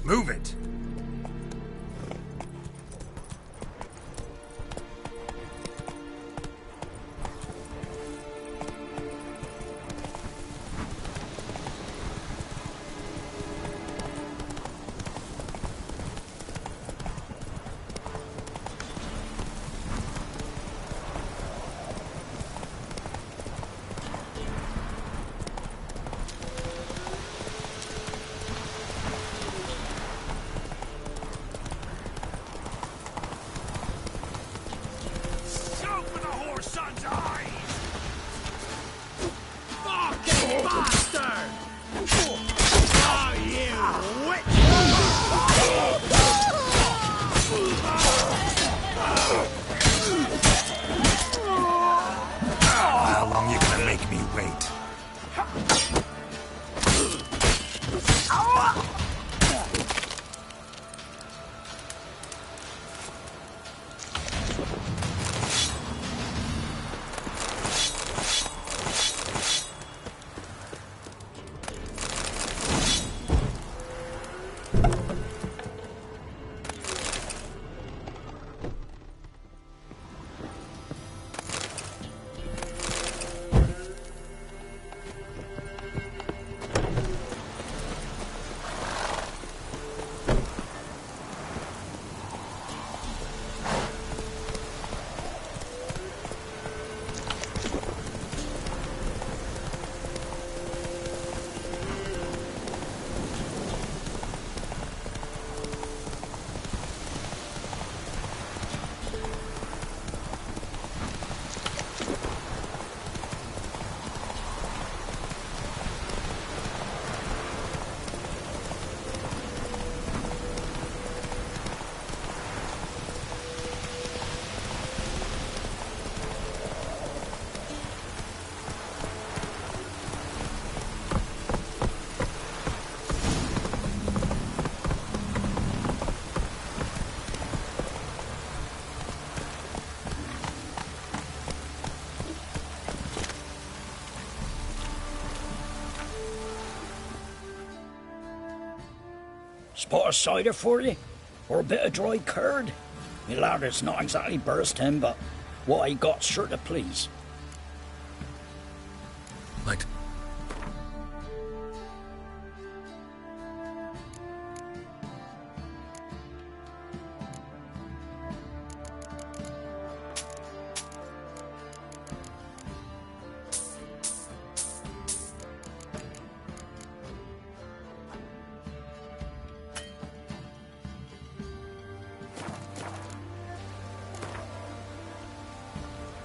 Move it! Spot of cider for you? Or a bit of dry curd? Me lad, it's not exactly bursting, but what I got's sure to please. Light.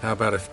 How about if...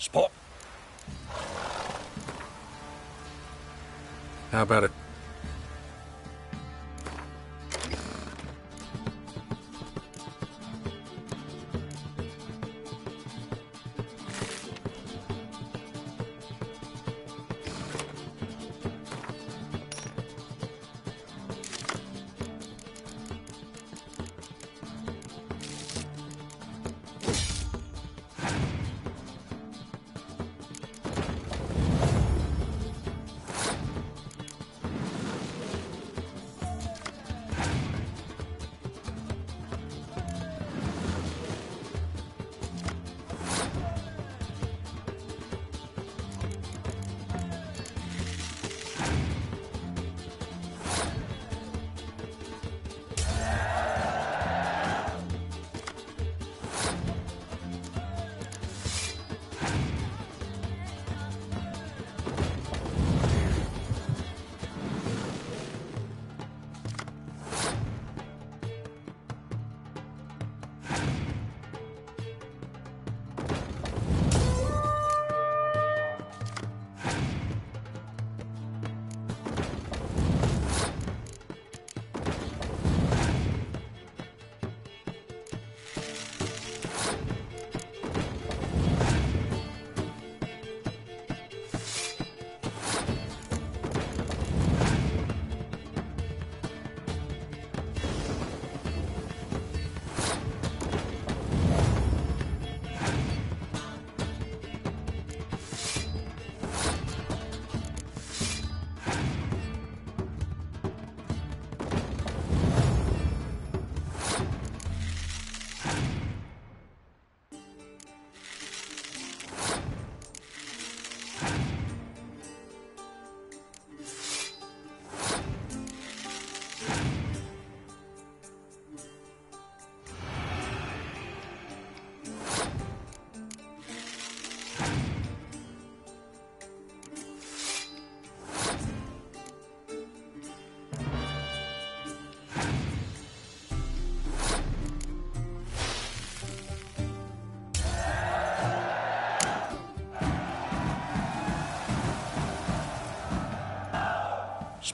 Spot. How about it?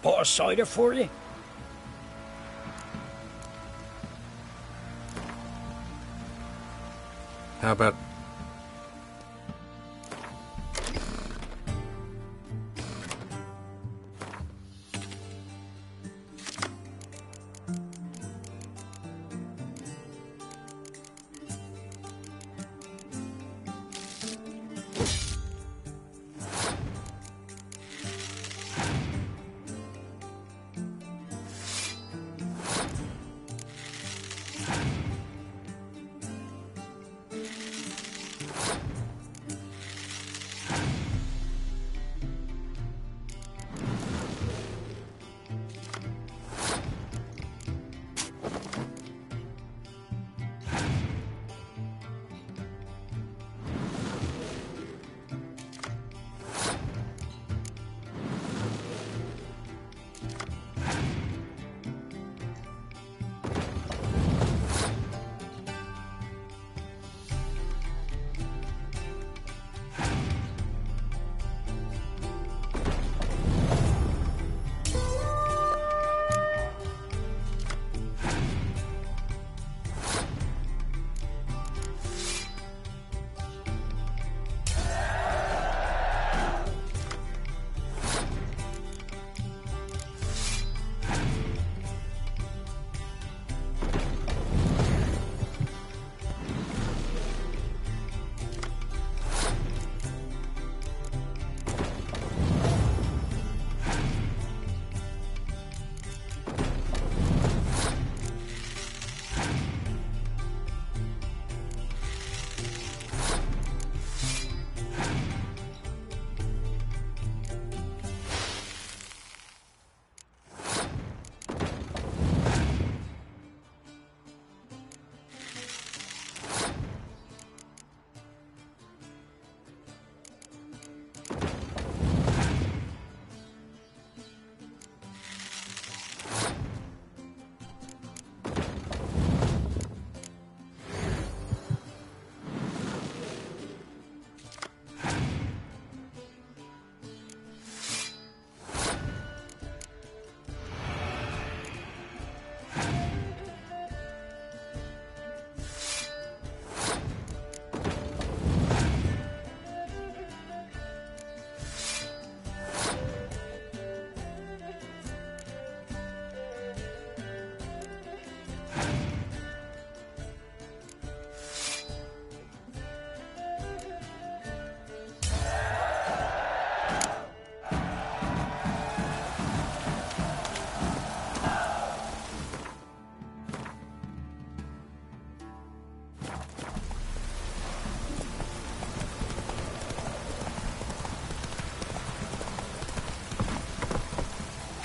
Pot of cider for you? How about...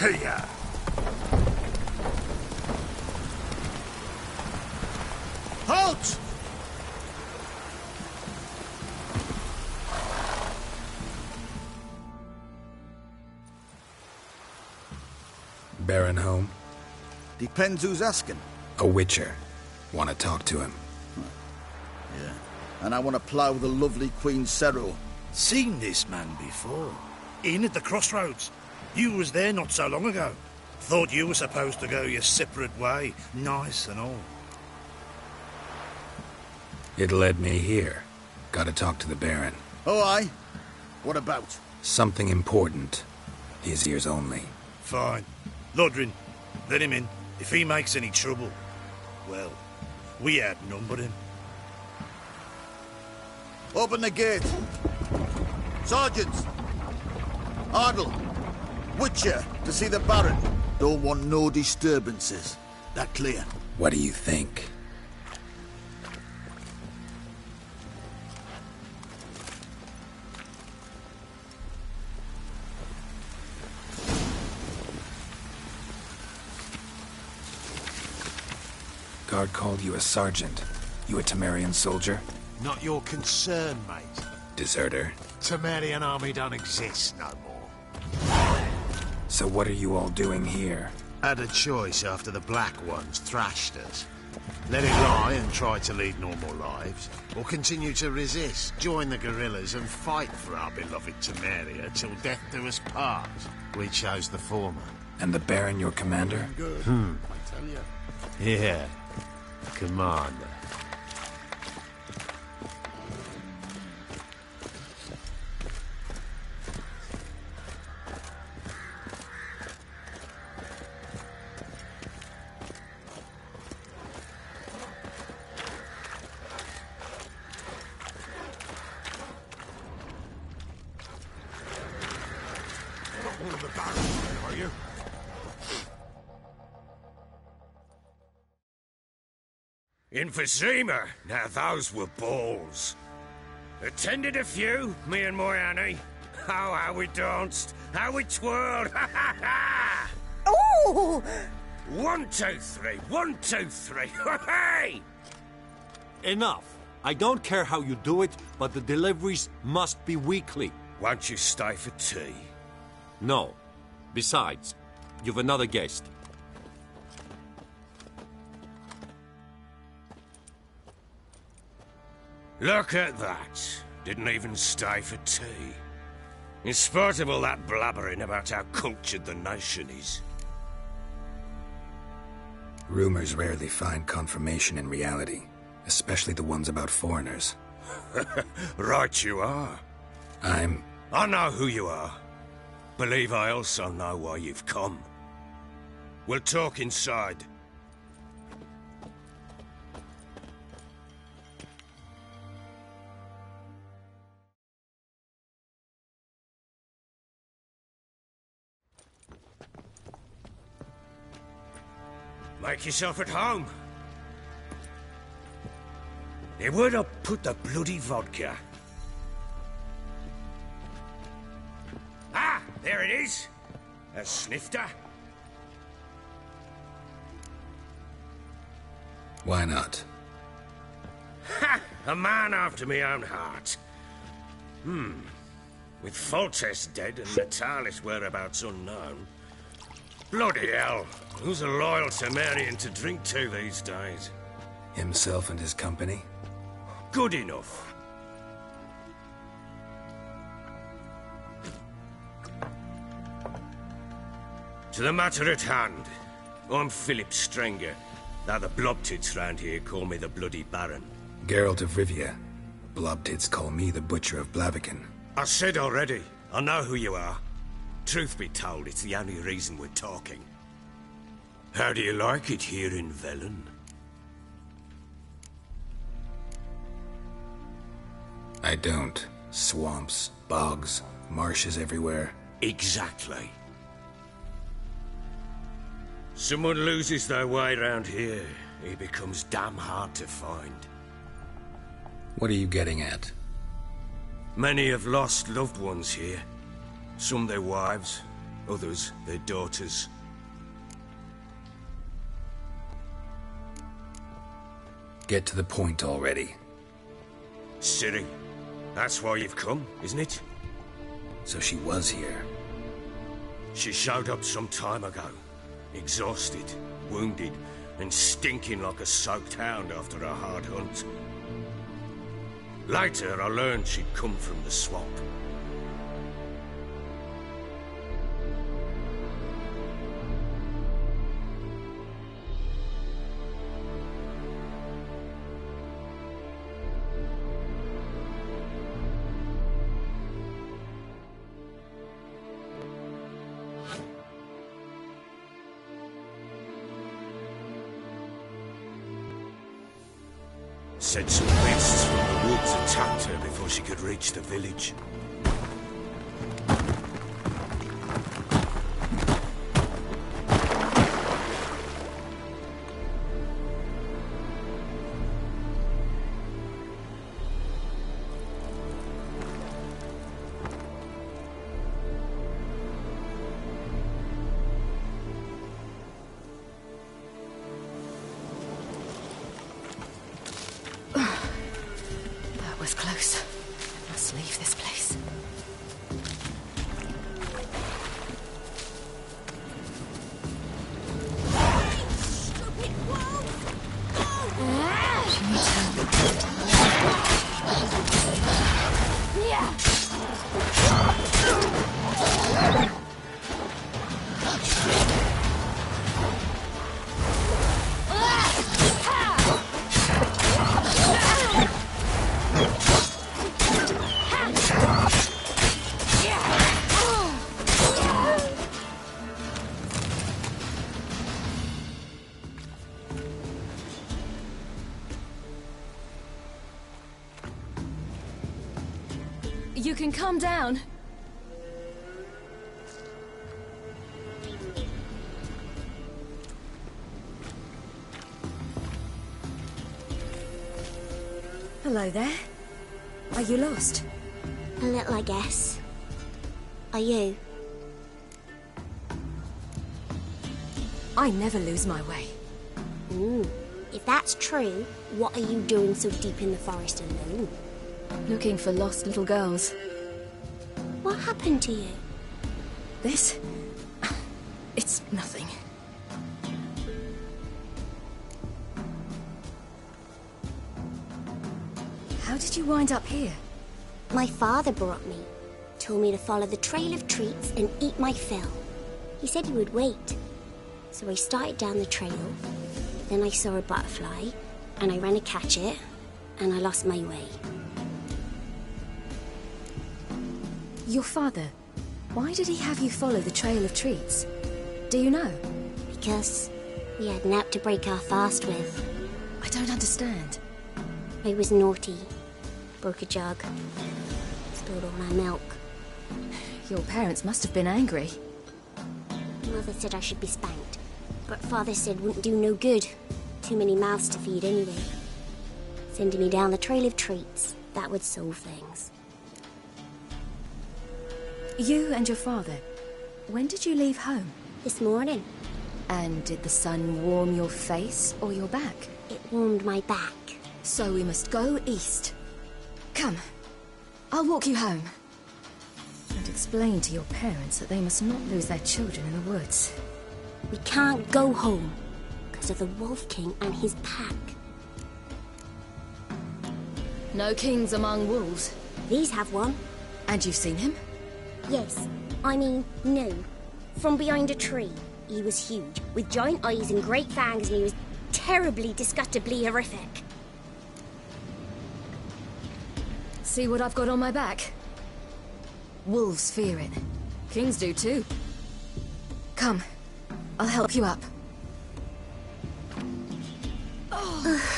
Hiya! Halt! Baron home? Depends who's asking. A witcher. Want to talk to him. Yeah. And I want to plough the lovely Queen Cyril. Seen this man before. In at the crossroads. You was there not so long ago. Thought you were supposed to go your separate way. Nice and all. It led me here. Gotta talk to the Baron. Oh, aye? What about? Something important. His ears only. Fine. Lodrin, let him in. If he makes any trouble, well, we outnumber him. Open the gate. Sergeants! Ardle! Witcher, to see the Baron. Don't want no disturbances. That clear? What do you think? Guard called you a sergeant. You a Temerian soldier? Not your concern, mate. Deserter. Temerian army don't exist no more. So what are you all doing here? Had a choice after the Black Ones thrashed us. Let it lie and try to lead normal lives, or continue to resist, join the guerrillas and fight for our beloved Temeria till death do us part. We chose the former. And the Baron your commander? I tell you. Yeah. Commander. One of the barons, are you? In Vizima, now those were balls. Attended a few, me and my Annie. Oh, how we danced, how we twirled, ha ha ha! Oh! 1, 2, 3, 1, 2, 3, hey! Enough. I don't care how you do it, but the deliveries must be weekly. Won't you stay for tea? No. Besides, you've another guest. Look at that. Didn't even stay for tea. In spite of all that blabbering about how cultured the nation is. Rumors rarely find confirmation in reality, especially the ones about foreigners. Right you are. I know who you are. Believe I also know why you've come. We'll talk inside. Make yourself at home. Hey, where'd I put the bloody vodka? Ah, there it is. A snifter. Why not? Ha! A man after my own heart. With Foltest dead and Natalis' whereabouts unknown. Bloody hell. Who's a loyal Temerian to drink to these days? Himself and his company? Good enough. To the matter at hand. I'm Philip Strenger. Now the blobtits round here call me the Bloody Baron. Geralt of Rivia. Blobtits call me the Butcher of Blaviken. I said already, I know who you are. Truth be told, it's the only reason we're talking. How do you like it here in Velen? I don't. Swamps, bogs, marshes everywhere. Exactly. Someone loses their way round here, he becomes damn hard to find. What are you getting at? Many have lost loved ones here. Some their wives, others their daughters. Get to the point already. Ciri, that's why you've come, isn't it? So she was here. She showed up some time ago. Exhausted, wounded, and stinking like a soaked hound after a hard hunt. Later, I learned she'd come from the swamp. Said some beasts from the woods attacked her before she could reach the village. Was close. I must leave this place. Stupid wolf! Yeah. You can calm down. Hello there. Are you lost? A little, I guess. Are you? I never lose my way. If that's true, what are you doing so deep in the forest alone? Looking for lost little girls. What happened to you? This? It's nothing. How did you wind up here? My father brought me. Told me to follow the trail of treats and eat my fill. He said he would wait. So I started down the trail. Then I saw a butterfly, and I ran to catch it, and I lost my way. Your father, why did he have you follow the trail of treats? Do you know? Because we had naught to break our fast with. I don't understand. I was naughty. Broke a jug. Spilled all our milk. Your parents must have been angry. Mother said I should be spanked, but Father said wouldn't do no good. Too many mouths to feed anyway. Sending me down the trail of treats, that would solve things. You and your father, when did you leave home? This morning. And did the sun warm your face or your back? It warmed my back. So we must go east. Come, I'll walk you home. And explain to your parents that they must not lose their children in the woods. We can't go home because of the Wolf King and his pack. No kings among wolves. These have one. And you've seen him? Yes. I mean, no. From behind a tree. He was huge, with giant eyes and great fangs, and he was terribly, disgustingly horrific. See what I've got on my back? Wolves fear it. Kings do too. Come, I'll help you up. Oh.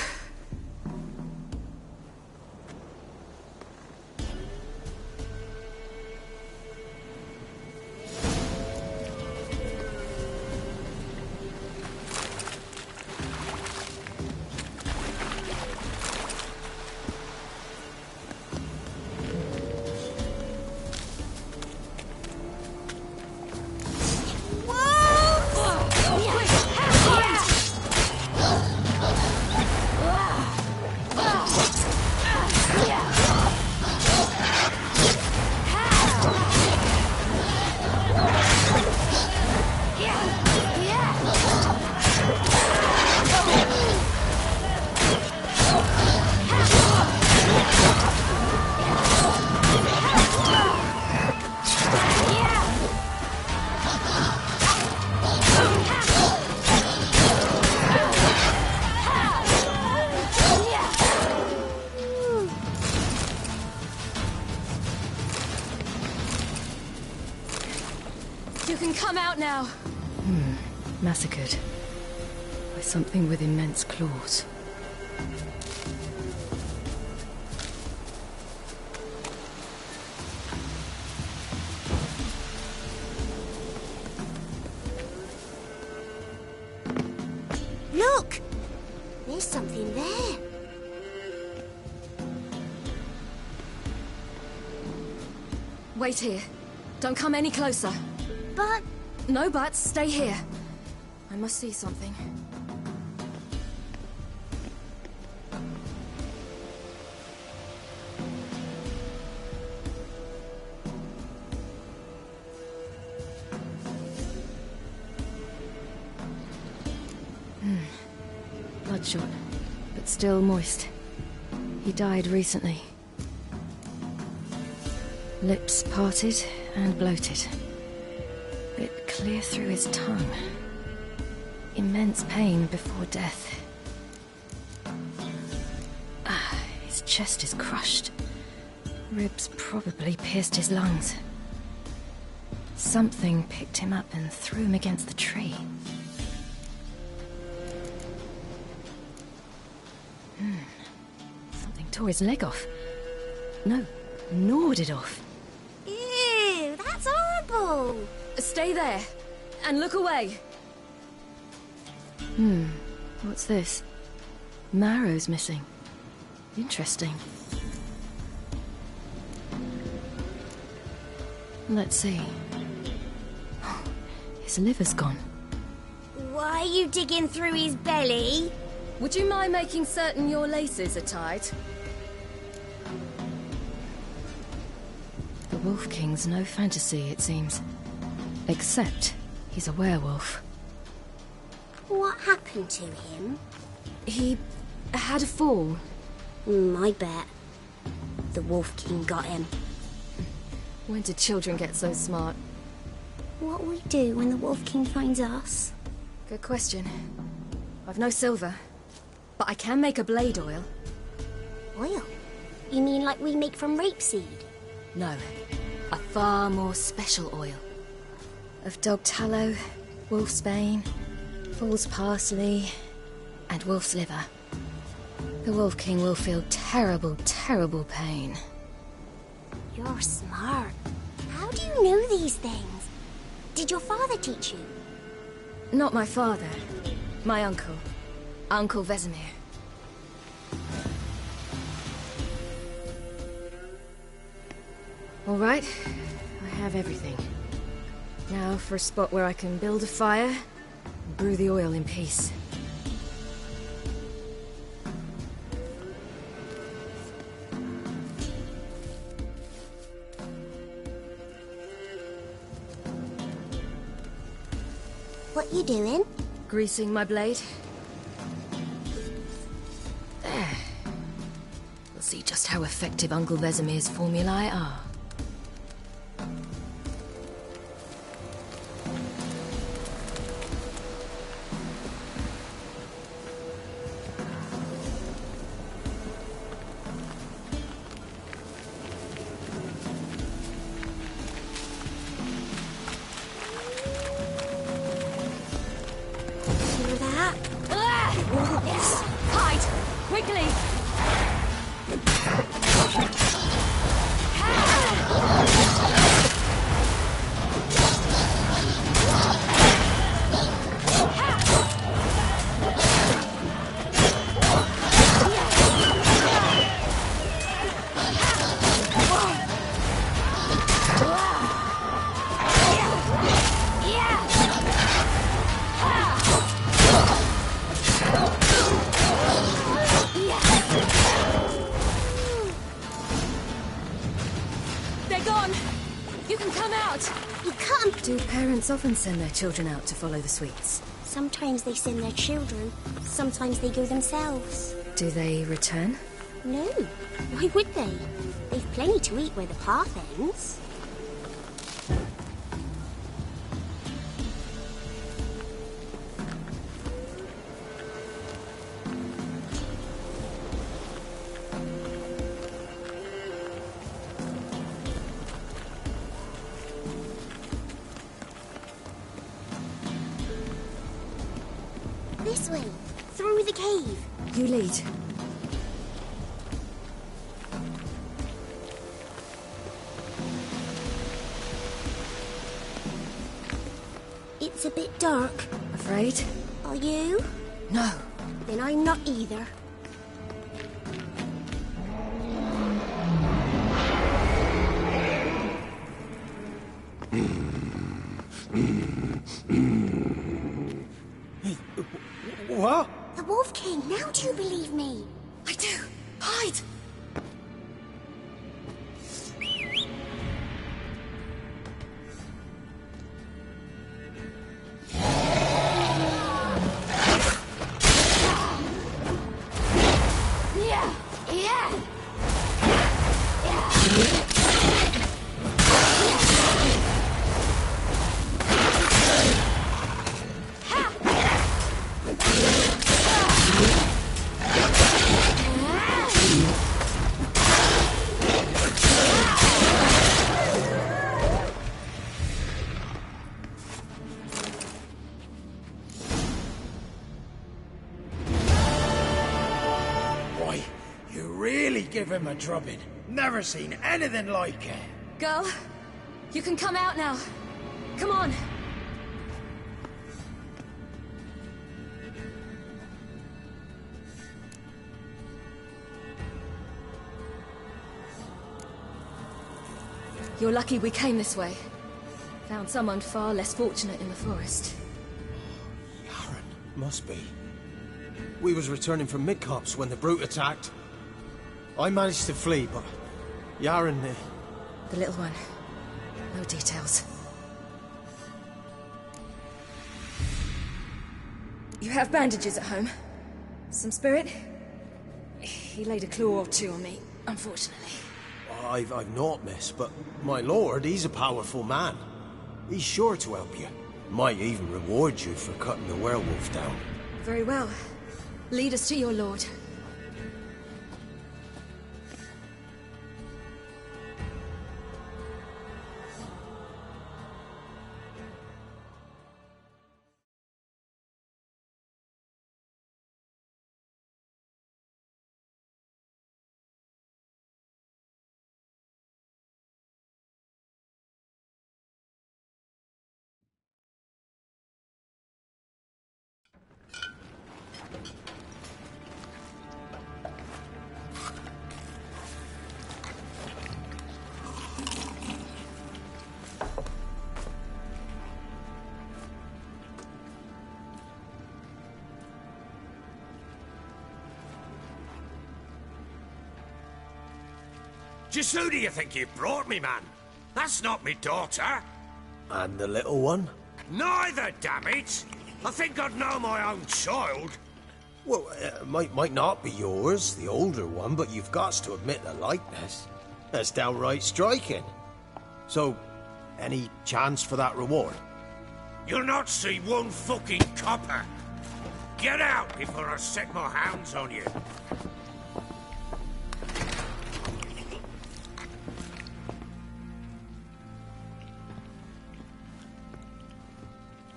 You can come out now. Massacred by something with immense claws. Look! There's something there. Wait here. Don't come any closer. But... No buts. Stay here. I must see something. Bloodshot, but still moist. He died recently. Lips parted and bloated. Bit clear through his tongue. Immense pain before death. His chest is crushed. Ribs probably pierced his lungs. Something picked him up and threw him against the tree. Something tore his leg off. No, gnawed it off. Ew, that's horrible. Stay there, and look away. What's this? Marrow's missing. Interesting. Let's see. His liver's gone. Why are you digging through his belly? Would you mind making certain your laces are tied? The Wolf King's no fantasy, it seems. Except he's a werewolf. What happened to him? He had a fall. I bet. The Wolf King got him. When did children get so smart? What'll we do when the Wolf King finds us? Good question. I've no silver, but I can make a blade oil. Oil? You mean like we make from rapeseed? No, a far more special oil. Of dog tallow, wolf's bane, fool's parsley, and wolf's liver. The Wolf King will feel terrible, terrible pain. You're smart. How do you know these things? Did your father teach you? Not my father. My uncle. Uncle Vesemir. All right. I have everything. Now for a spot where I can build a fire and brew the oil in peace. What you doing? Greasing my blade. There. We'll see just how effective Uncle Vesemir's formulae are. Parents often send their children out to follow the sweets. Sometimes they send their children, sometimes they go themselves. Do they return? No. Why would they? They've plenty to eat where the path ends. This way, through the cave. You lead. It's a bit dark. Afraid? Are you? No. Then I'm not either. What? The Wolf King, now do you believe me? I do. Hide! Give him a drubbing. Never seen anything like it. Girl, you can come out now. Come on. You're lucky we came this way. Found someone far less fortunate in the forest. Must be. We was returning from Midcops when the brute attacked. I managed to flee, but Yaren... The little one. No details. You have bandages at home? Some spirit? He laid a claw or two on me, unfortunately. I've not, miss, but my lord, he's a powerful man. He's sure to help you. Might even reward you for cutting the werewolf down. Very well. Lead us to your lord. Just who do you think you brought me, man? That's not me daughter. And the little one? Neither, damn it! I think I'd know my own child. Well, might not be yours, the older one, but you've got to admit the likeness. That's downright striking. So, any chance for that reward? You'll not see one fucking copper. Get out before I set my hounds on you.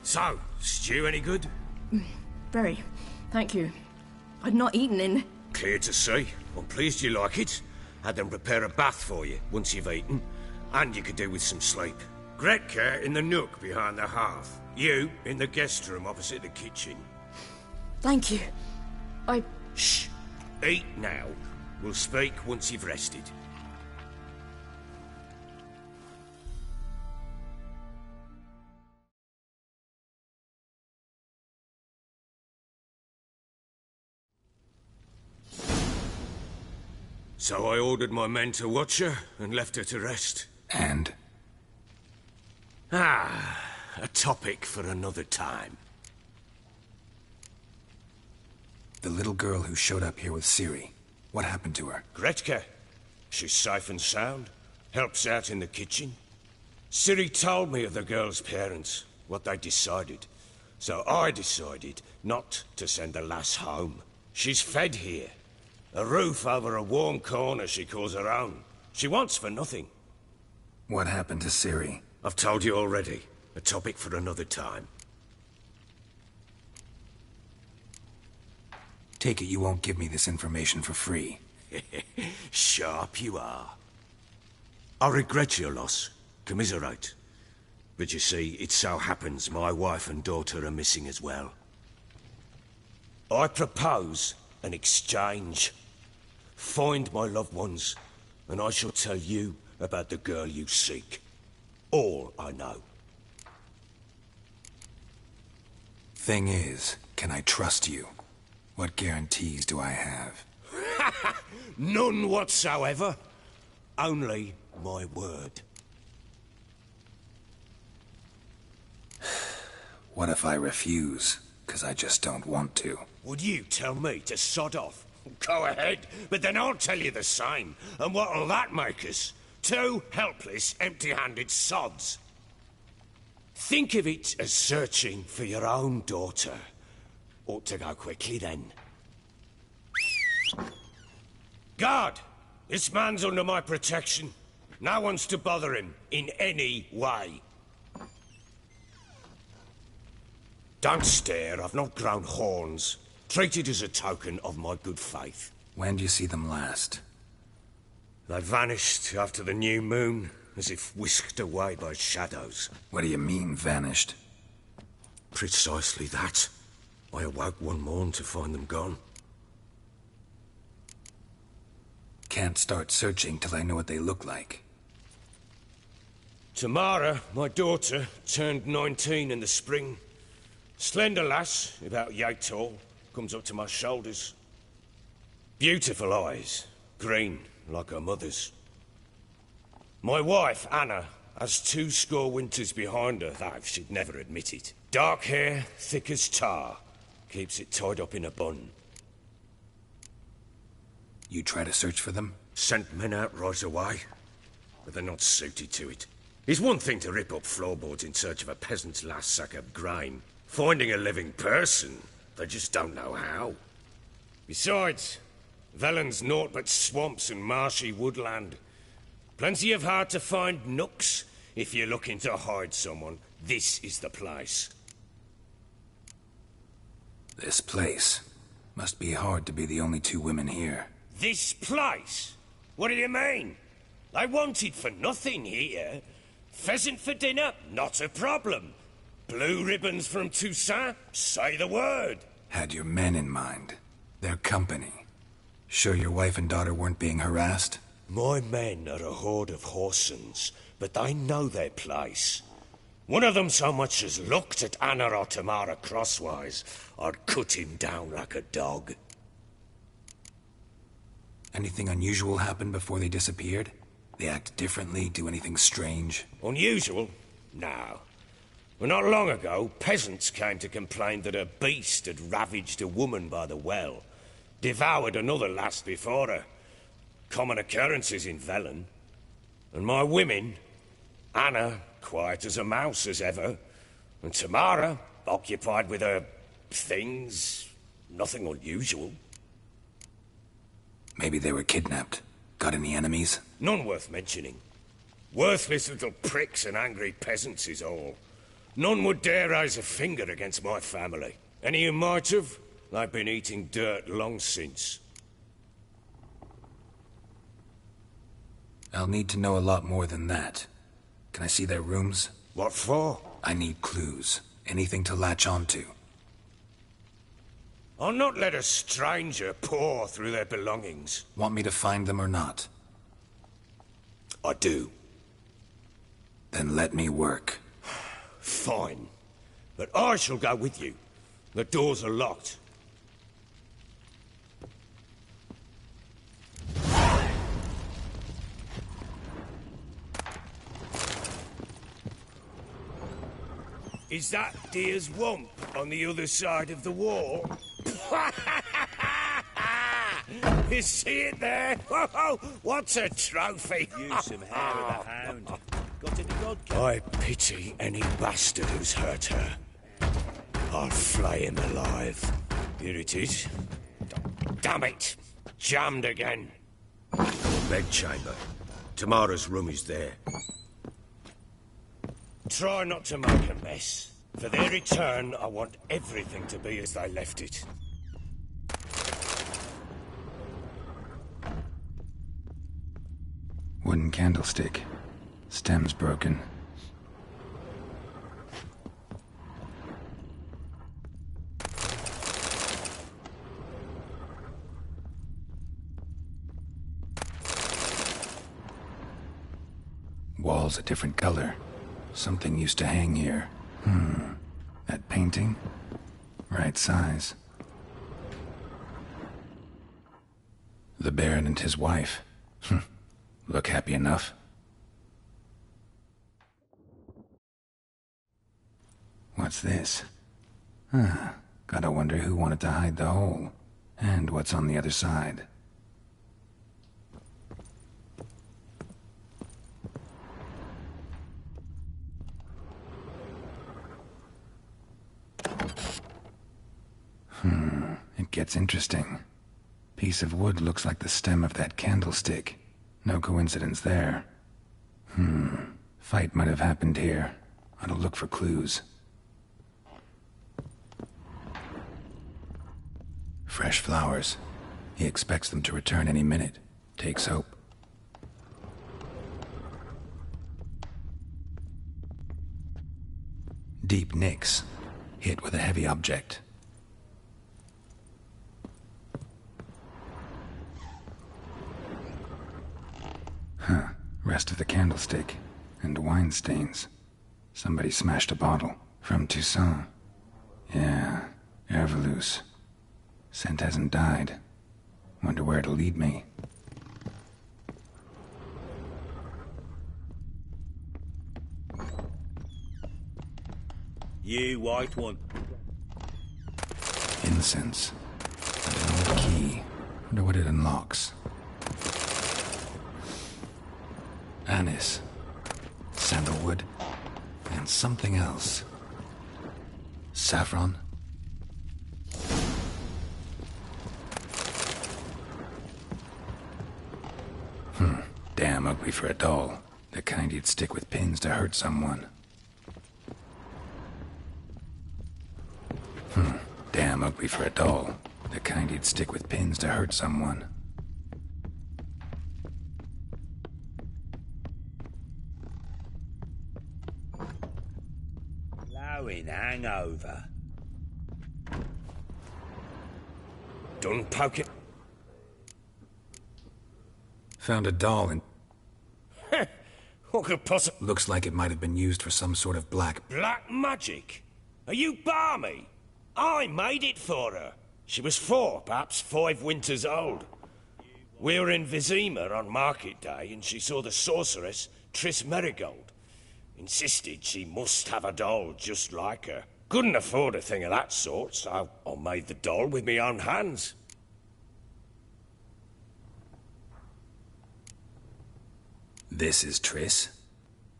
So, stew any good? Very. Thank you. I'd not eaten in... Clear to see. I'm pleased you like it. Had them prepare a bath for you once you've eaten. And you could do with some sleep. Gretka in the nook behind the hearth. You in the guest room opposite the kitchen. Thank you. Shh. Eat now. We'll speak once you've rested. So I ordered my men to watch her and left her to rest. And? A topic for another time. The little girl who showed up here with Ciri. What happened to her? Gretka. She's safe and sound. Helps out in the kitchen. Ciri told me of the girl's parents, what they decided. So I decided not to send the lass home. She's fed here. A roof over a warm corner she calls her own. She wants for nothing. What happened to Ciri? I've told you already. A topic for another time. Take it you won't give me this information for free. Sharp you are. I regret your loss. Commiserate. But you see, it so happens my wife and daughter are missing as well. I propose an exchange. Find my loved ones, and I shall tell you about the girl you seek. All I know. Thing is, can I trust you? What guarantees do I have? None whatsoever. Only my word. What if I refuse? 'Cause I just don't want to. Would you tell me to sod off? Go ahead, but then I'll tell you the same. And what'll that make us? Two helpless, empty-handed sods. Think of it as searching for your own daughter. Ought to go quickly, then. Guard! This man's under my protection. No one's to bother him in any way. Don't stare, I've not grown horns. Treat it as a token of my good faith. When did you see them last? They vanished after the new moon, as if whisked away by shadows. What do you mean, vanished? Precisely that. I awoke one morn to find them gone. Can't start searching till I know what they look like. Tamara, my daughter, turned 19 in the spring. Slender lass, about yay tall, comes up to my shoulders. Beautiful eyes, green like her mother's. My wife, Anna, has 2 score winters behind her, though she'd never admit it. Dark hair, thick as tar, keeps it tied up in a bun. You try to search for them? Sent men out right away, but they're not suited to it. It's one thing to rip up floorboards in search of a peasant's last sack of grain. Finding a living person, they just don't know how. Besides, Velen's naught but swamps and marshy woodland. Plenty of hard-to-find nooks. If you're looking to hide someone, this is the place. This place. Must be hard to be the only 2 women here. This place? What do you mean? They wanted for nothing here. Pheasant for dinner? Not a problem. Blue ribbons from Toussaint? Say the word. Had your men in mind. Their company. Sure your wife and daughter weren't being harassed? My men are a horde of whoresons, but they know their place. One of them so much as looked at Anna or Tamara crosswise, I'd cut him down like a dog. Anything unusual happen before they disappeared? They act differently, do anything strange? Unusual? No. Well, not long ago, peasants came to complain that a beast had ravaged a woman by the well. Devoured another lass before her. Common occurrences in Velen. And my women, Anna, quiet as a mouse as ever, and Tamara, occupied with her things, nothing unusual. Maybe they were kidnapped. Got any enemies? None worth mentioning. Worthless little pricks and angry peasants is all. None would dare raise a finger against my family. Any who might have, they've been eating dirt long since. I'll need to know a lot more than that. Can I see their rooms? What for? I need clues. Anything to latch onto. I'll not let a stranger pore through their belongings. Want me to find them or not? I do. Then let me work. Fine. But I shall go with you. The doors are locked. Is that Deer's Womp on the other side of the wall? You see it there? Whoa, what a trophy! Use some hair of the hound. Got any vodka? I pity any bastard who's hurt her. I'll flay him alive. Here it is. Damn it! Jammed again. Bedchamber. Tamara's room is there. Try not to make a mess. For their return, I want everything to be as they left it. Wooden candlestick. Stem's broken. Wall's a different color. Something used to hang here. That painting? Right size. The Baron and his wife. Look happy enough. What's this? Gotta wonder who wanted to hide the hole. And what's on the other side. It gets interesting. Piece of wood looks like the stem of that candlestick. No coincidence there. Fight might have happened here. Ought to look for clues. Fresh flowers. He expects them to return any minute. Takes hope. deep nicks, hit with a heavy object. Huh. Rest of the candlestick. And wine stains. Somebody smashed a bottle. From Toussaint. Yeah, Ervelus. Scent hasn't died. Wonder where it'll lead me. You white one. Incense. And an old key. Wonder what it unlocks. Anise. Sandalwood. And something else. Saffron. Damn ugly for a doll. The kind you'd stick with pins to hurt someone. Damn ugly for a doll. The kind you'd stick with pins to hurt someone. Blowing hangover. Done poking. Found a doll in... What could possibly... Looks like it might have been used for some sort of black... Black magic? Are you balmy? I made it for her. She was 4, perhaps 5 winters old. We were in Vizima on market day, and she saw the sorceress, Triss Merigold. Insisted she must have a doll just like her. Couldn't afford a thing of that sort, so I made the doll with my own hands. This is Triss.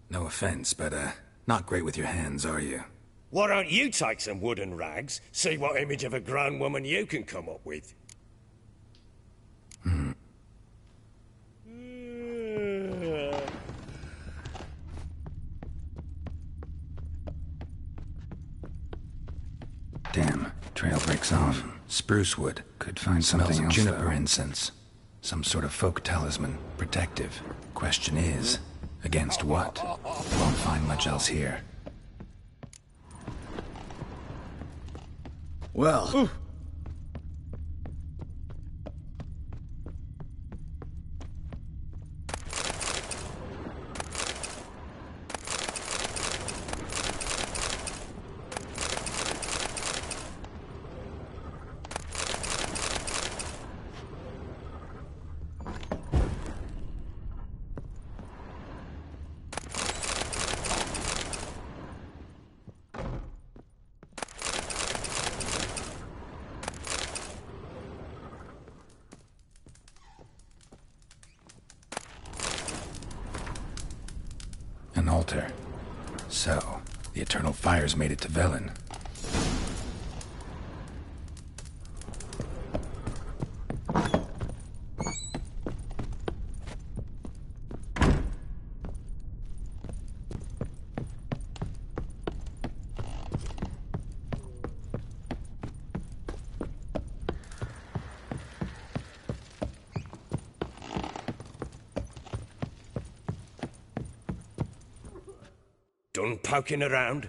No offense, but, not great with your hands, are you? Why don't you take some wooden rags, see what image of a grown woman you can come up with? Damn, trail breaks off. Spruce wood. Could find something else, juniper incense. Some sort of folk talisman. Protective. Question is, against what? Won't find much else here. Well... An altar. So, the Eternal Fires made it to Velen. Done poking around?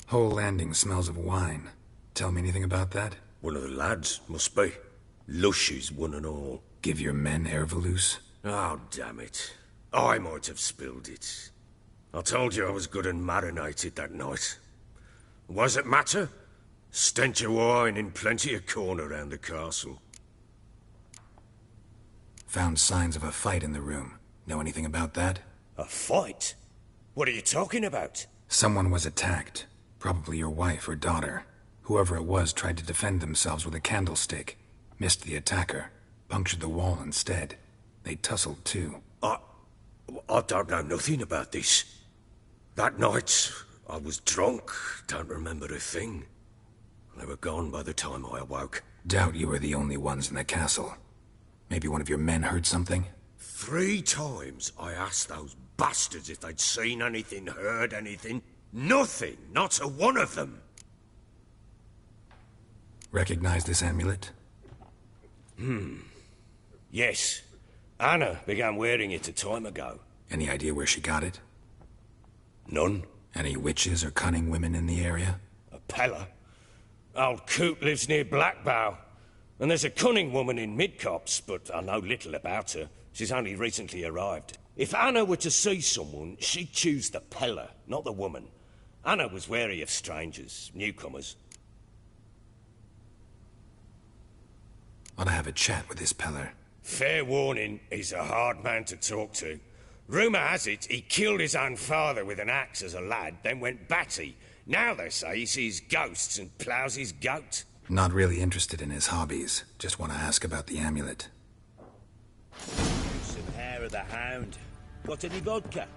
Whole landing smells of wine. Tell me anything about that? One of the lads, must be. Lushes, one and all. Give your men Ervelus? Oh, damn it. I might have spilled it. I told you I was good and marinated that night. What does it matter? Stench of wine in plenty of corn around the castle. Found signs of a fight in the room. Know anything about that? A fight? What are you talking about? Someone was attacked. Probably your wife or daughter. Whoever it was tried to defend themselves with a candlestick. Missed the attacker. Punctured the wall instead. They tussled too. I don't know nothing about this. That night, I was drunk. Don't remember a thing. They were gone by the time I awoke. Doubt you were the only ones in the castle. Maybe one of your men heard something? 3 times I asked those bastards if they'd seen anything, heard anything. Nothing, not a one of them. Recognize this amulet? Yes. Anna began wearing it a time ago. Any idea where she got it? None. Any witches or cunning women in the area? A Pella? Old Coot lives near Blackbow. And there's a cunning woman in Midcopse, but I know little about her. She's only recently arrived. If Anna were to see someone, she'd choose the Pella, not the woman. Anna was wary of strangers, newcomers. Ought to have a chat with this Peller. Fair warning, he's a hard man to talk to. Rumour has it he killed his own father with an axe as a lad, then went batty. Now they say he sees ghosts and ploughs his goat. Not really interested in his hobbies. Just want to ask about the amulet. Some hair of the hound. Got any vodka?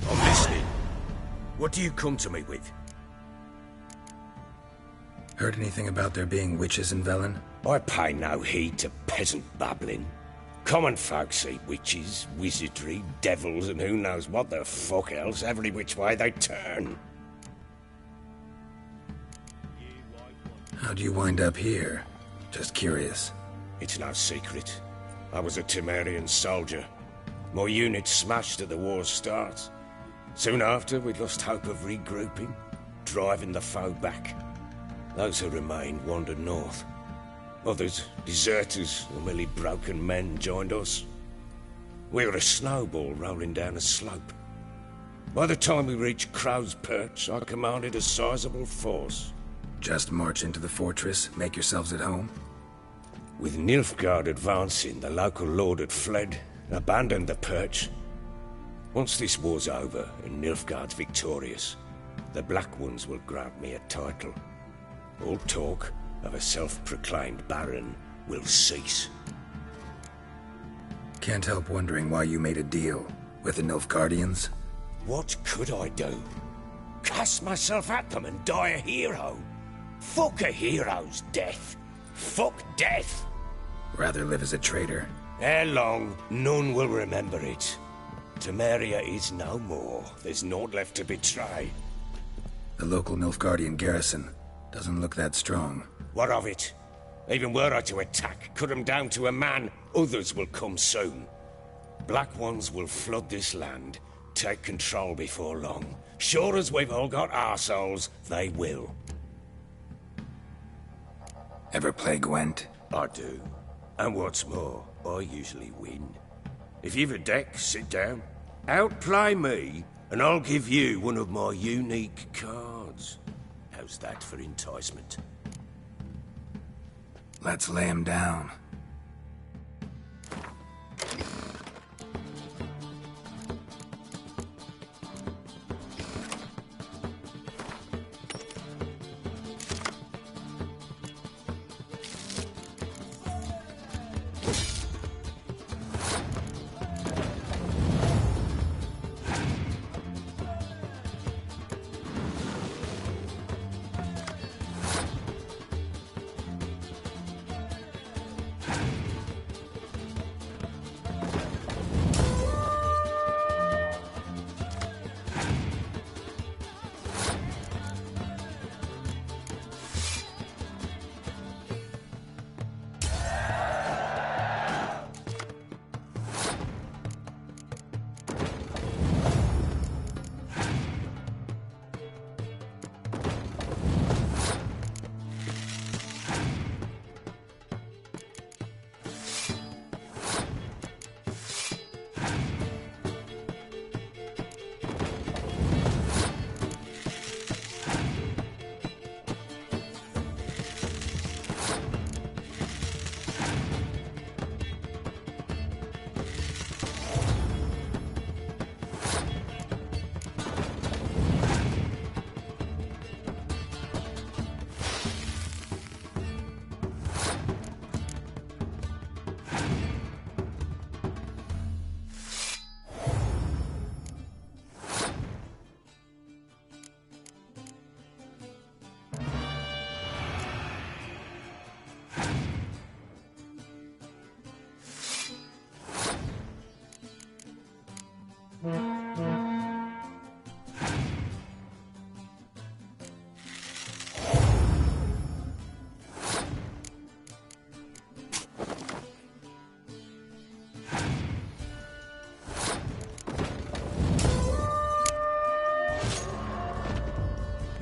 I'm listening. What do you come to me with? Heard anything about there being witches in Velen? I pay no heed to peasant babbling. Common folk see witches, wizardry, devils, and who knows what the fuck else every which way they turn. How'd you wind up here? Just curious. It's no secret. I was a Temerian soldier. My unit smashed at the war's start. Soon after, we lost hope of regrouping, driving the foe back. Those who remained wandered north. Others, deserters or merely broken men, joined us. We were a snowball rolling down a slope. By the time we reached Crow's Perch, I commanded a sizable force. Just march into the fortress, make yourselves at home? With Nilfgaard advancing, the local lord had fled, abandoned the Perch. Once this war's over and Nilfgaard's victorious, the Black Ones will grant me a title. All talk of a self-proclaimed baron will cease. Can't help wondering why you made a deal with the Nilfgaardians. What could I do? Cast myself at them and die a hero? Fuck a hero's death. Fuck death. Rather live as a traitor. Ere long, none will remember it. Temeria is no more. There's naught left to betray. The local Nilfgaardian garrison doesn't look that strong. What of it? Even were I to attack, cut them down to a man, others will come soon. Black Ones will flood this land, take control before long. Sure as we've all got arseholes, they will. Ever play Gwent? I do. And what's more, I usually win. If you've a deck, sit down. Outplay me, and I'll give you one of my unique cards. How's that for enticement? Let's lay him down.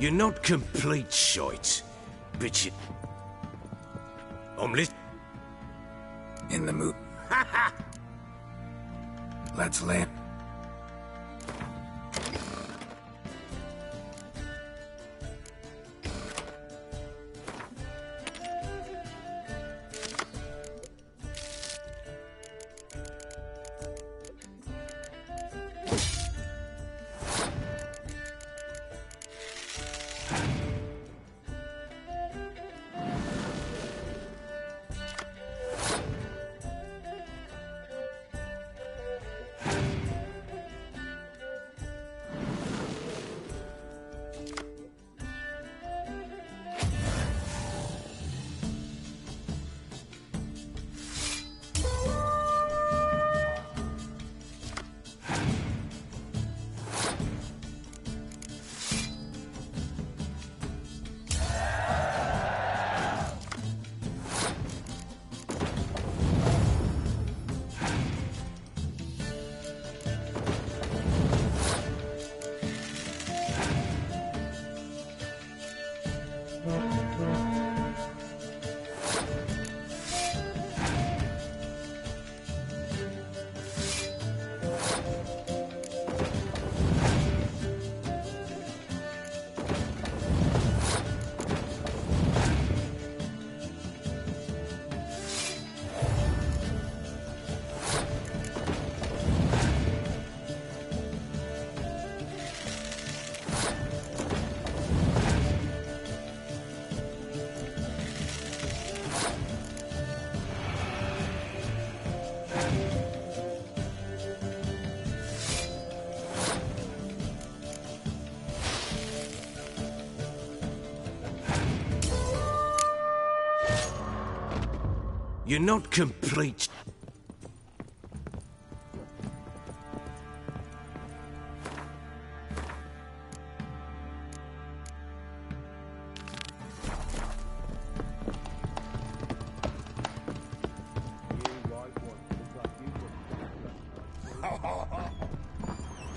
You're not complete shite, but you... I'm In the mood. Let's land. You're not complete.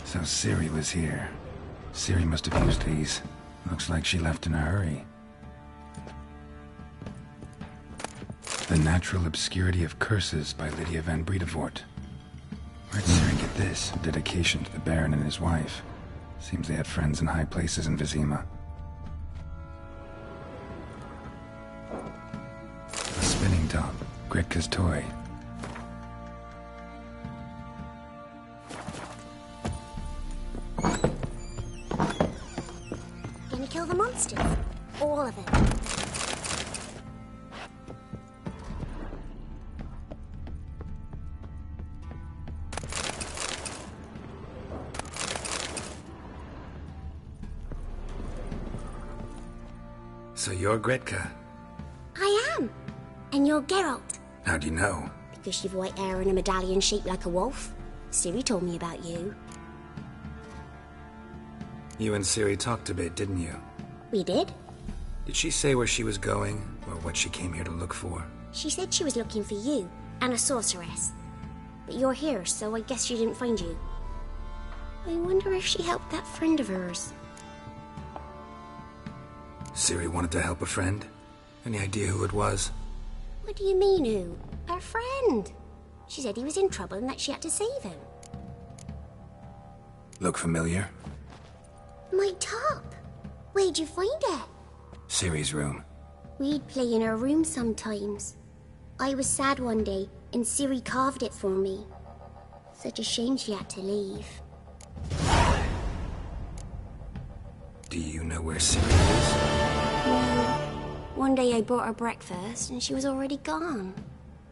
So Ciri was here. Ciri must have used these. Looks like she left in a hurry. The Natural Obscurity of Curses by Lydia van Bredevoort. Where'd Ciri get this? A dedication to the Baron and his wife. Seems they had friends in high places in Vizima. A spinning top. Gretka's toy. Gonna kill the monsters? All of them. So you're Gretka. I am. And you're Geralt. How do you know? Because you've white hair and a medallion shaped like a wolf. Ciri told me about you. You and Ciri talked a bit, didn't you? We did. Did she say where she was going, or what she came here to look for? She said she was looking for you, and a sorceress. But you're here, so I guess she didn't find you. I wonder if she helped that friend of hers. Ciri wanted to help a friend? Any idea who it was? What do you mean, who? Her friend. She said he was in trouble and that she had to save him. Look familiar? My top. Where'd you find it? Ciri's room. We'd play in her room sometimes. I was sad one day, and Ciri carved it for me. Such a shame she had to leave. Do you know where Ciri is? No. One day I brought her breakfast, and she was already gone.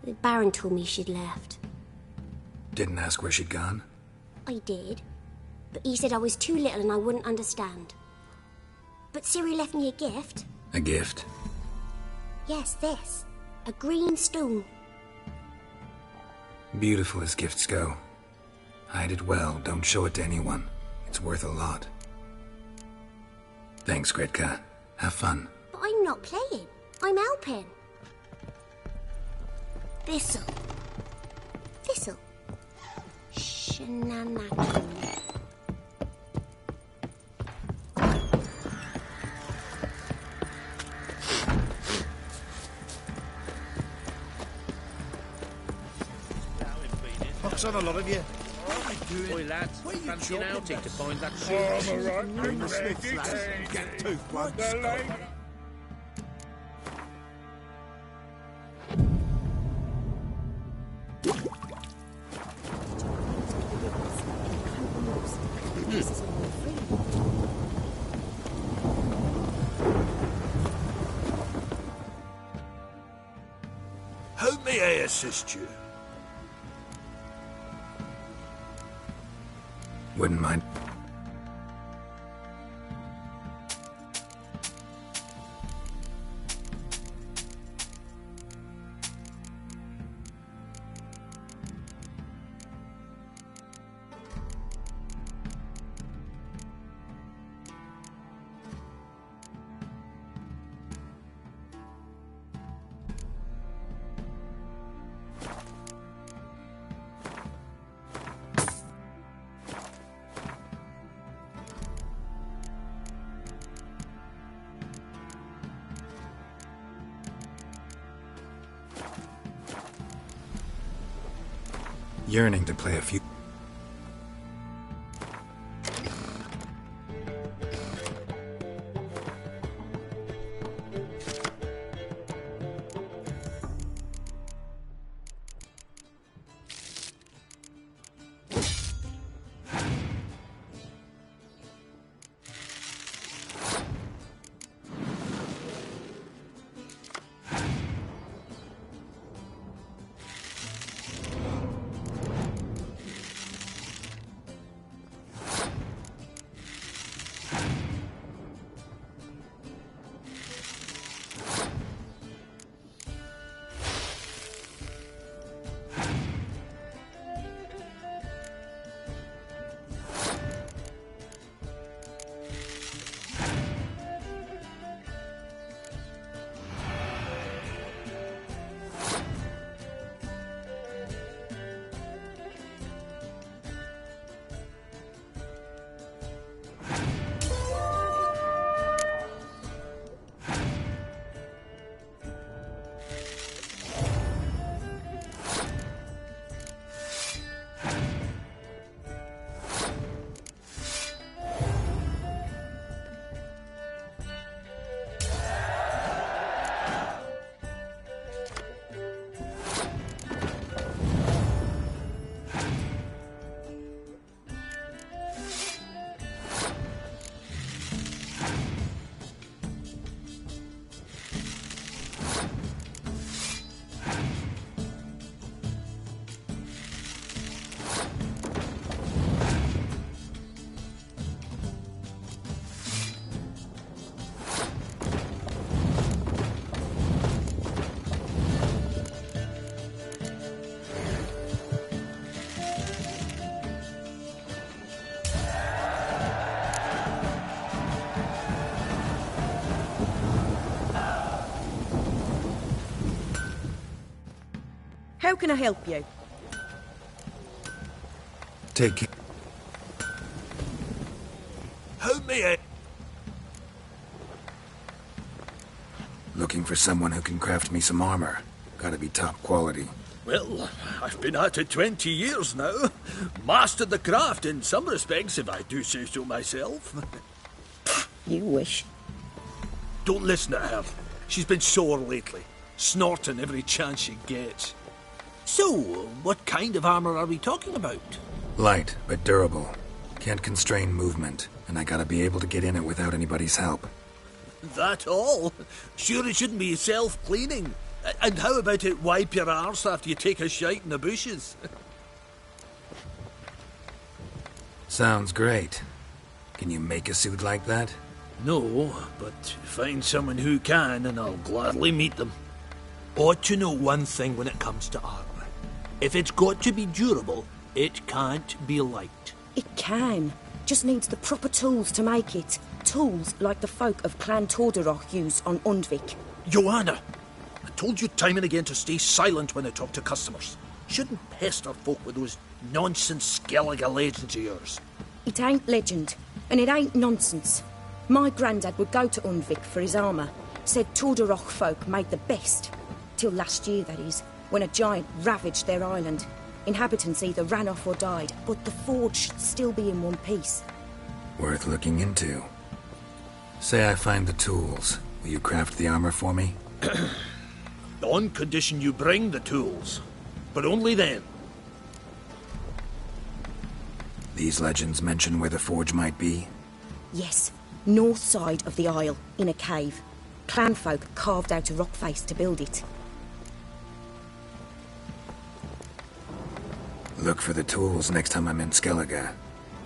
The Baron told me she'd left. Didn't ask where she'd gone? I did. But he said I was too little and I wouldn't understand. But Ciri left me a gift. A gift? Yes, this. A green stone. Beautiful as gifts go. Hide it well, don't show it to anyone. It's worth a lot. Thanks, Gretka. Have fun. But I'm not playing. I'm helping. This'll. Shenanigans. Joke's on a lot of you. Oi, lads, fancy an outing to find that Oh, I'm shit? alright. Bring the Smiths, lads. Get tooth once. How may I assist you? Wouldn't mind. Yearning to play a few... How can I help you? Take it. How may I... Looking for someone who can craft me some armor. Gotta be top quality. Well, I've been at it 20 years now. Mastered the craft in some respects, if I do say so myself. You wish. Don't listen to her. She's been sore lately, snorting every chance she gets. So, what kind of armor are we talking about? Light, but durable. Can't constrain movement, and I gotta be able to get in it without anybody's help. That all? Sure it shouldn't be self-cleaning. And how about it wipe your arse after you take a shite in the bushes? Sounds great. Can you make a suit like that? No, but find someone who can and I'll gladly meet them. Ought to know one thing when it comes to armor. If it's got to be durable, it can't be light. It can. Just needs the proper tools to make it. Tools like the folk of Clan Torderoch use on Undvik. Joanna! I told you time and again to stay silent when I talk to customers. Shouldn't pester folk with those nonsense Skellige legends of yours. It ain't legend, and it ain't nonsense. My granddad would go to Undvik for his armour. Said Torderoch folk made the best. Till last year, that is, when a giant ravaged their island. Inhabitants either ran off or died, but the forge should still be in one piece. Worth looking into. Say I find the tools. Will you craft the armor for me? On condition you bring the tools. But only then. These legends mention where the forge might be? Yes, north side of the isle, in a cave. Clanfolk carved out a rock face to build it. Look for the tools next time I'm in Skellige.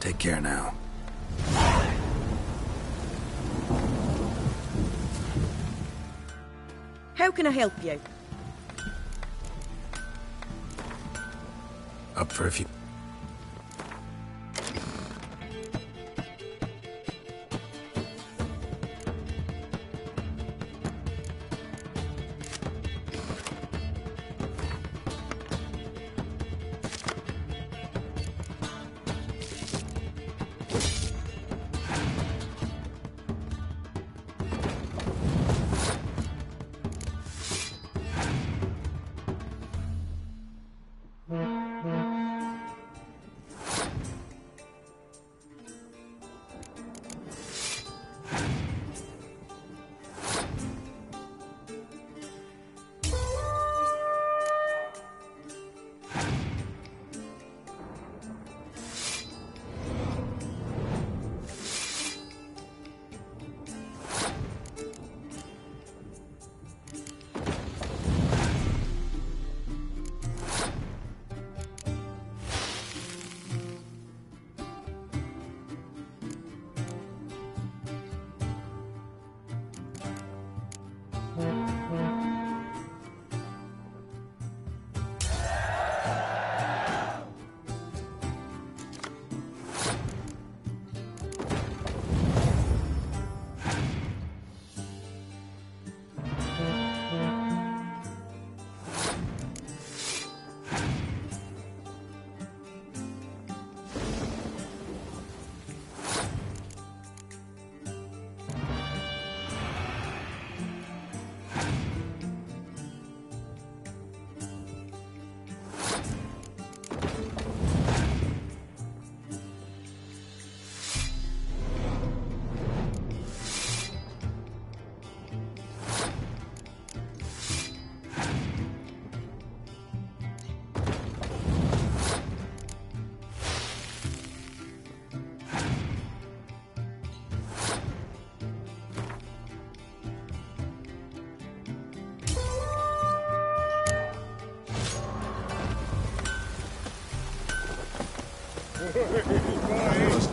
Take care now. How can I help you? Up for a few...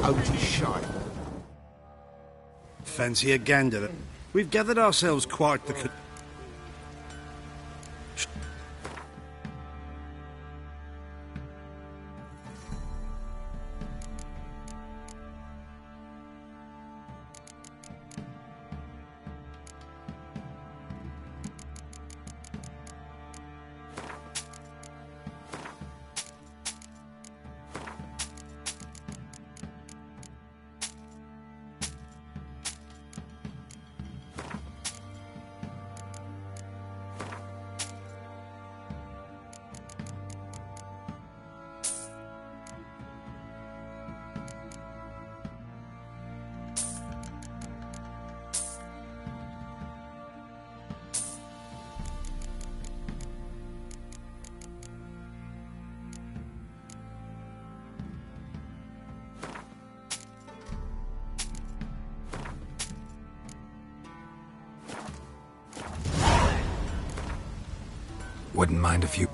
Out to shine. Fancy a gander. We've gathered ourselves quite the... Wouldn't mind if you...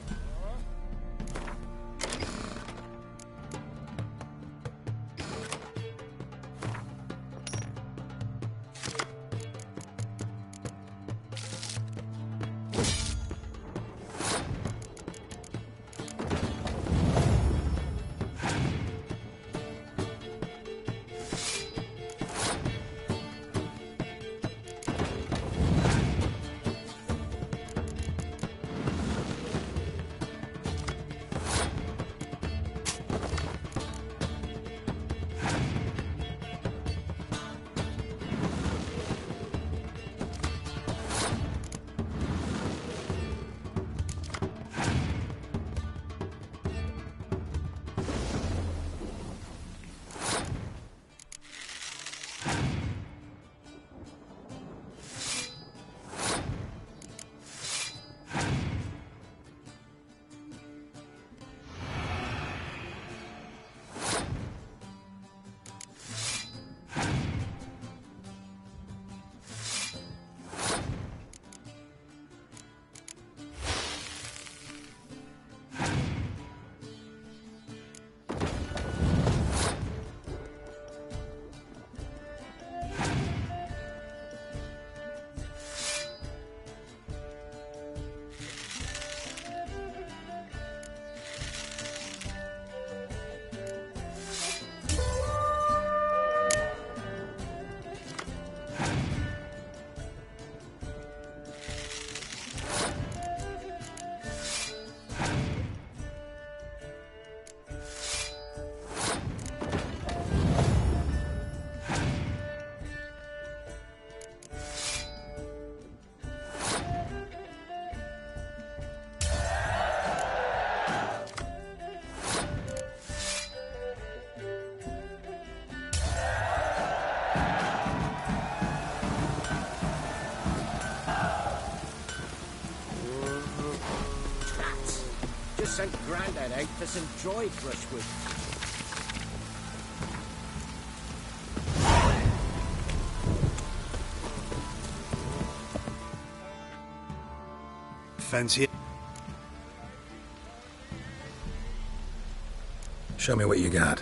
sent Grandad out for some dry brushwood. Fence here. Show me what you got.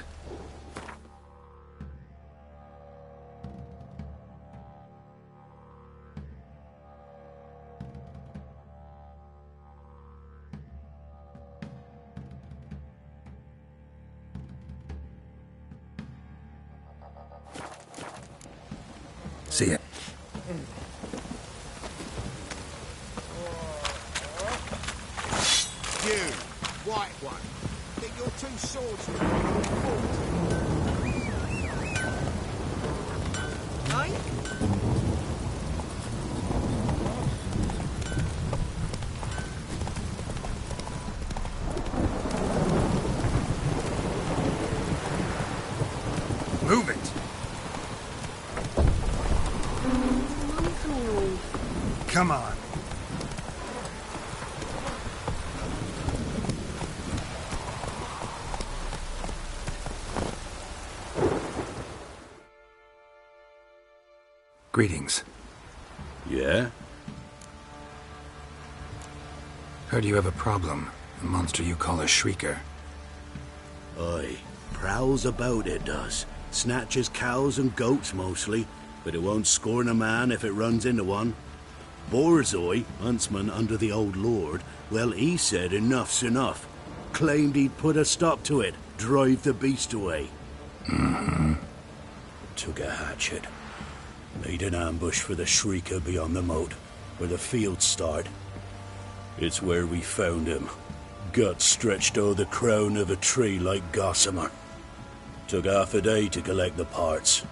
See it. You, white one, think your two swords will Move it. Come on. Greetings. Yeah? Heard you have a problem. A monster you call a shrieker. Aye. Prowls about, it does. Snatches cows and goats mostly, but it won't scorn a man if it runs into one. Borzoi, huntsman under the old lord, well, he said enough's enough. Claimed he'd put a stop to it, drive the beast away. Mm-hmm. Took a hatchet. Made an ambush for the shrieker beyond the moat, where the fields start. It's where we found him. Guts stretched o'er the crown of a tree like gossamer. Took half a day to collect the parts.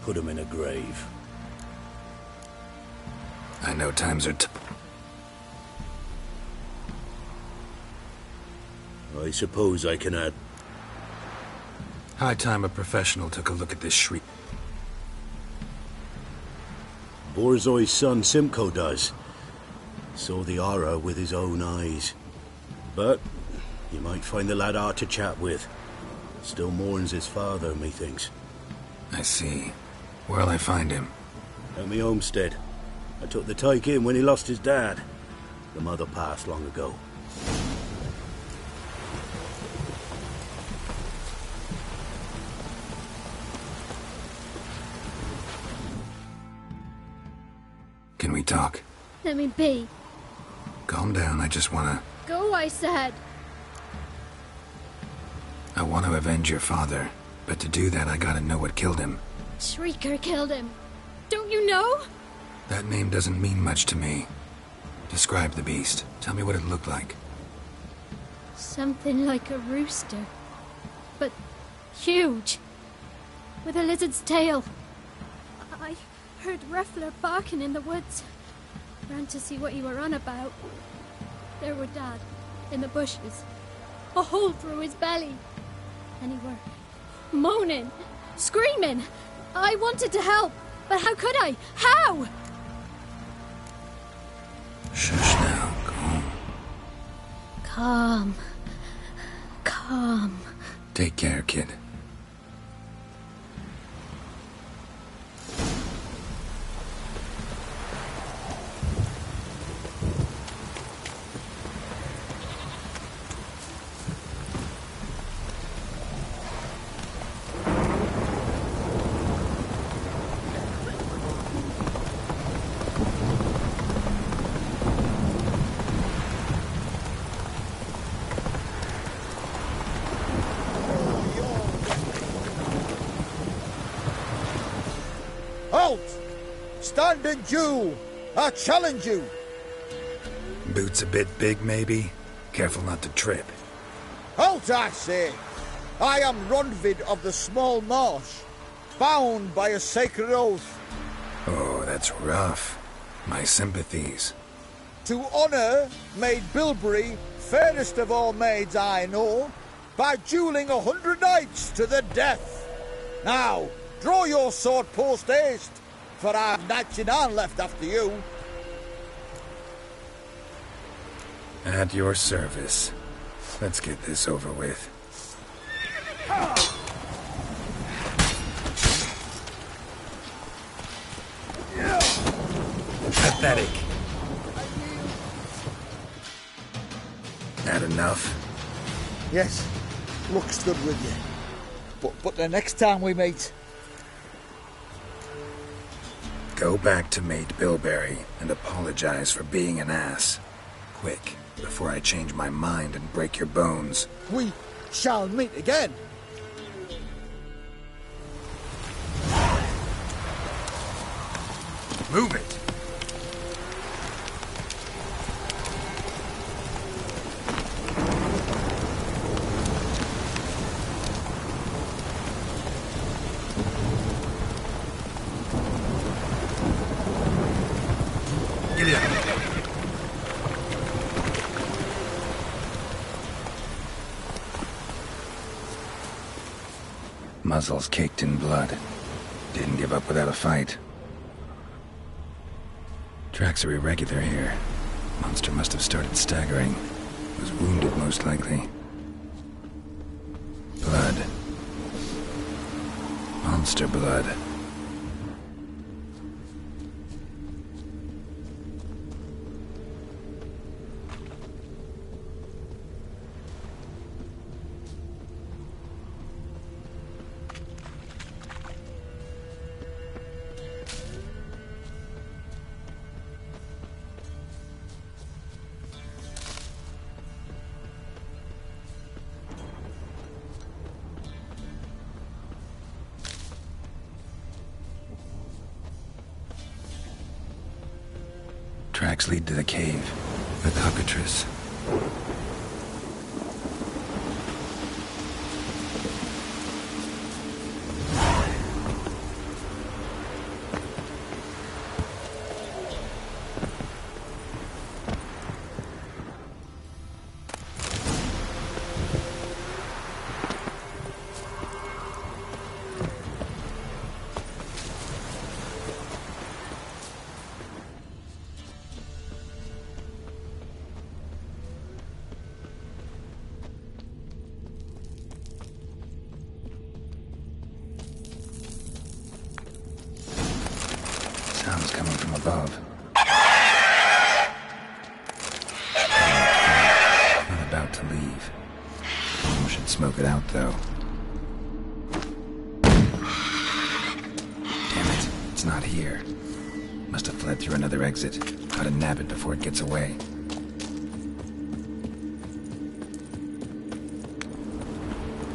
Put him in a grave. I know times are I suppose I can add. High time a professional took a look at this shriek. Borzoi's son Simcoe does. Saw the aura with his own eyes. But you might find the lad hard to chat with. Still mourns his father, methinks. I see. Where'll I find him? At me homestead. I took the tyke in when he lost his dad. The mother passed long ago. Can we talk? Let me be. Calm down, I just wanna... Go, I said. I want to avenge your father, but to do that I gotta know what killed him. Shrieker killed him. Don't you know? That name doesn't mean much to me. Describe the beast. Tell me what it looked like. Something like a rooster. But huge. With a lizard's tail. I heard Ruffler barking in the woods. Ran to see what you were on about. There were Dad, in the bushes. A hole through his belly. And he were moaning, screaming. I wanted to help, but how could I? How? Shush now, calm. Calm. Calm. Take care, kid. Halt! Stand and Jew! I challenge you! Boots a bit big, maybe? Careful not to trip. Halt, I say! I am Ronvid of the Small Marsh, bound by a sacred oath. Oh, that's rough. My sympathies. To honour Maid Bilberry, fairest of all maids I know, by duelling 100 knights to the death. Now, draw your sword post haste, for I've knights in hand left after you. At your service. Let's get this over with. Pathetic. That enough? Yes, luck's good with you. But the next time we meet... Go back to Mate Bilberry and apologize for being an ass. Quick, before I change my mind and break your bones. We shall meet again. Move it! Muzzles caked in blood. Didn't give up without a fight. Tracks are irregular here. Monster must have started staggering. Was wounded, most likely. Blood. Monster blood. Tracks lead to the cave. The cockatrice. Sounds coming from above. Not about to leave. We should smoke it out, though. Damn it, it's not here. Must have fled through another exit. Gotta nab it before it gets away.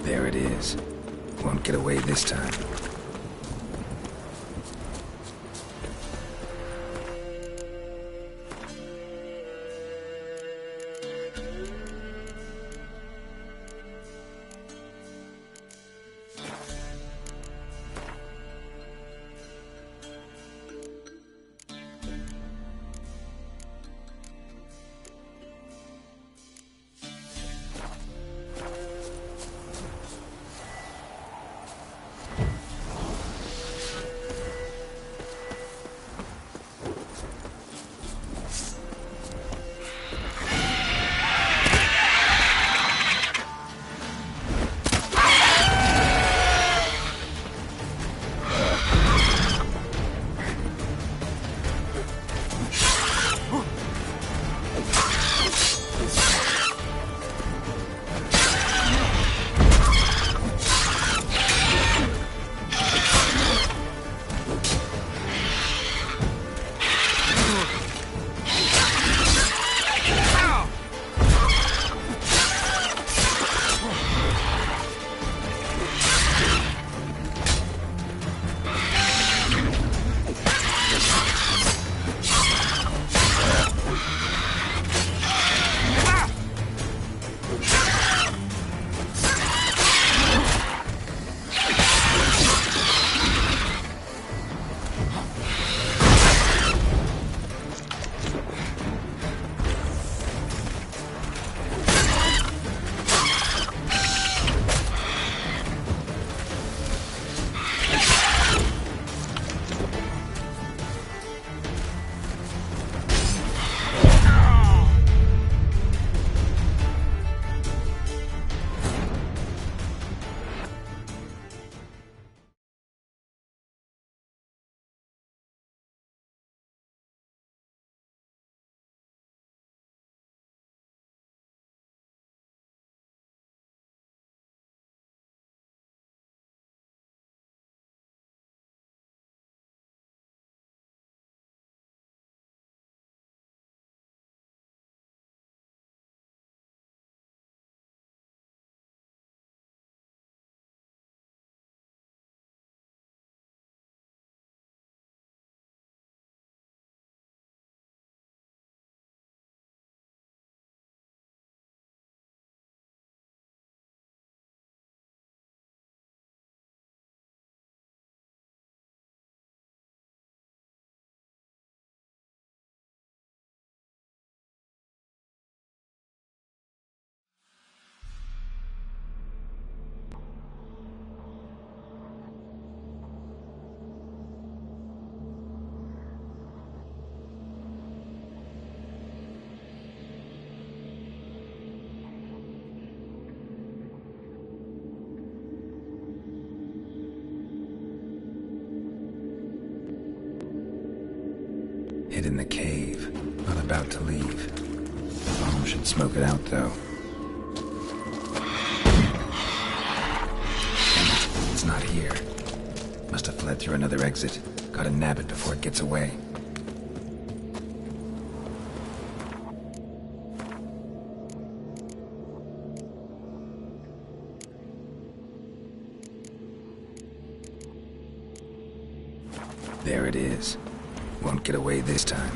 There it is. Won't get away this time. within the cave, not about to leave. Bomb should smoke it out, though. It's not here. Must have fled through another exit. Gotta nab it before it gets away. There it is. Won't get away this time.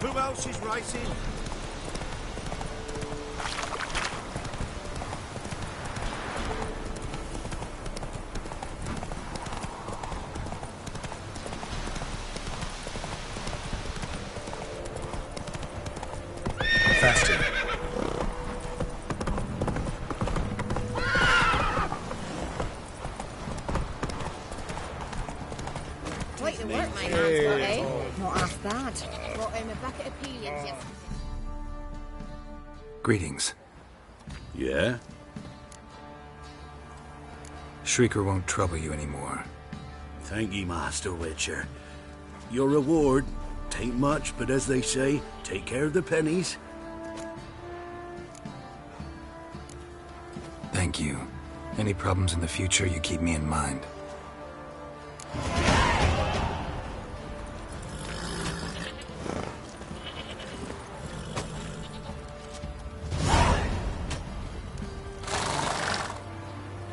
Who else is racing? Faster. Quite the work my hands got, eh? Not half bad. Brought home a bucket of peelings yesterday. Greetings. Yeah? Shrieker won't trouble you anymore. Thank ye, Master Witcher. Your reward, tain't much, but as they say, take care of the pennies. Thank you. Any problems in the future, you keep me in mind.